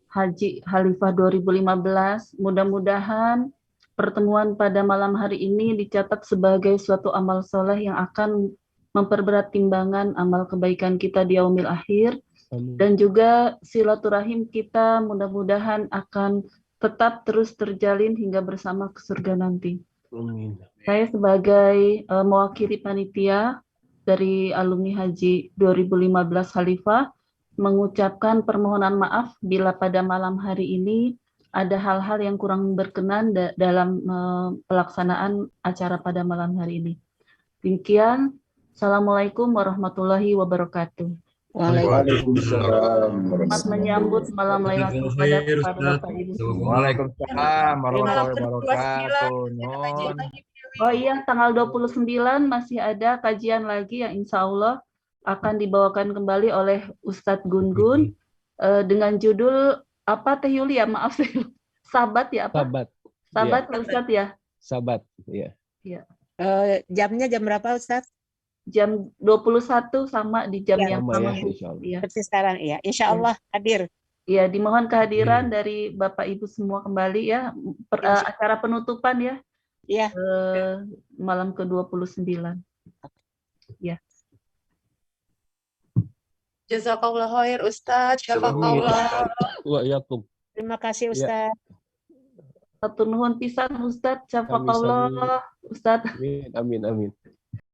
Haji Halifah 2015. Mudah-mudahan pertemuan pada malam hari ini dicatat sebagai suatu amal soleh yang akan memperberat timbangan amal kebaikan kita di yaumil akhir. Amin. Dan juga silaturahim kita mudah-mudahan akan tetap terus terjalin hingga bersama ke surga nanti. Amin. Saya sebagai mewakili panitia dari alumni Haji 2015 Khalifah mengucapkan permohonan maaf bila pada malam hari ini ada hal-hal yang kurang berkenan dalam pelaksanaan acara pada malam hari ini. Demikian, Assalamualaikum warahmatullahi wabarakatuh. Waalaikumsalam. Selamat menyambut malam Lailatul Qadar kepada Bapak Ibu semua. Waalaikumsalam warahmatullahi wabarakatuh. Oh iya, tanggal 29 masih ada kajian lagi yang insya Allah akan dibawakan kembali oleh Ustadz Gun-Gun dengan judul apa Teh Yuli ya? Maaf, Sabat ya apa? Sabat. Sabat Ya. Ustadz ya? Sabat, ya. Iya. Jamnya jam berapa Ustaz? Jam 21 sama di jam yang Sama sama. ya, Bu. insya Allah. Iya. Seperti sekarang ya. Insya Allah hadir. Iya, dimohon kehadiran dari Bapak Ibu semua kembali ya. Acara penutupan ya. Iya. Malam ke-29. Ya. Jazakallah khair Ustadz. Jazakallah. Waalaikumsalam. Terima kasih Ustaz. Satu nuhun pisan Ustadz. Jazakallah Ustadz. Amin, amin, amin.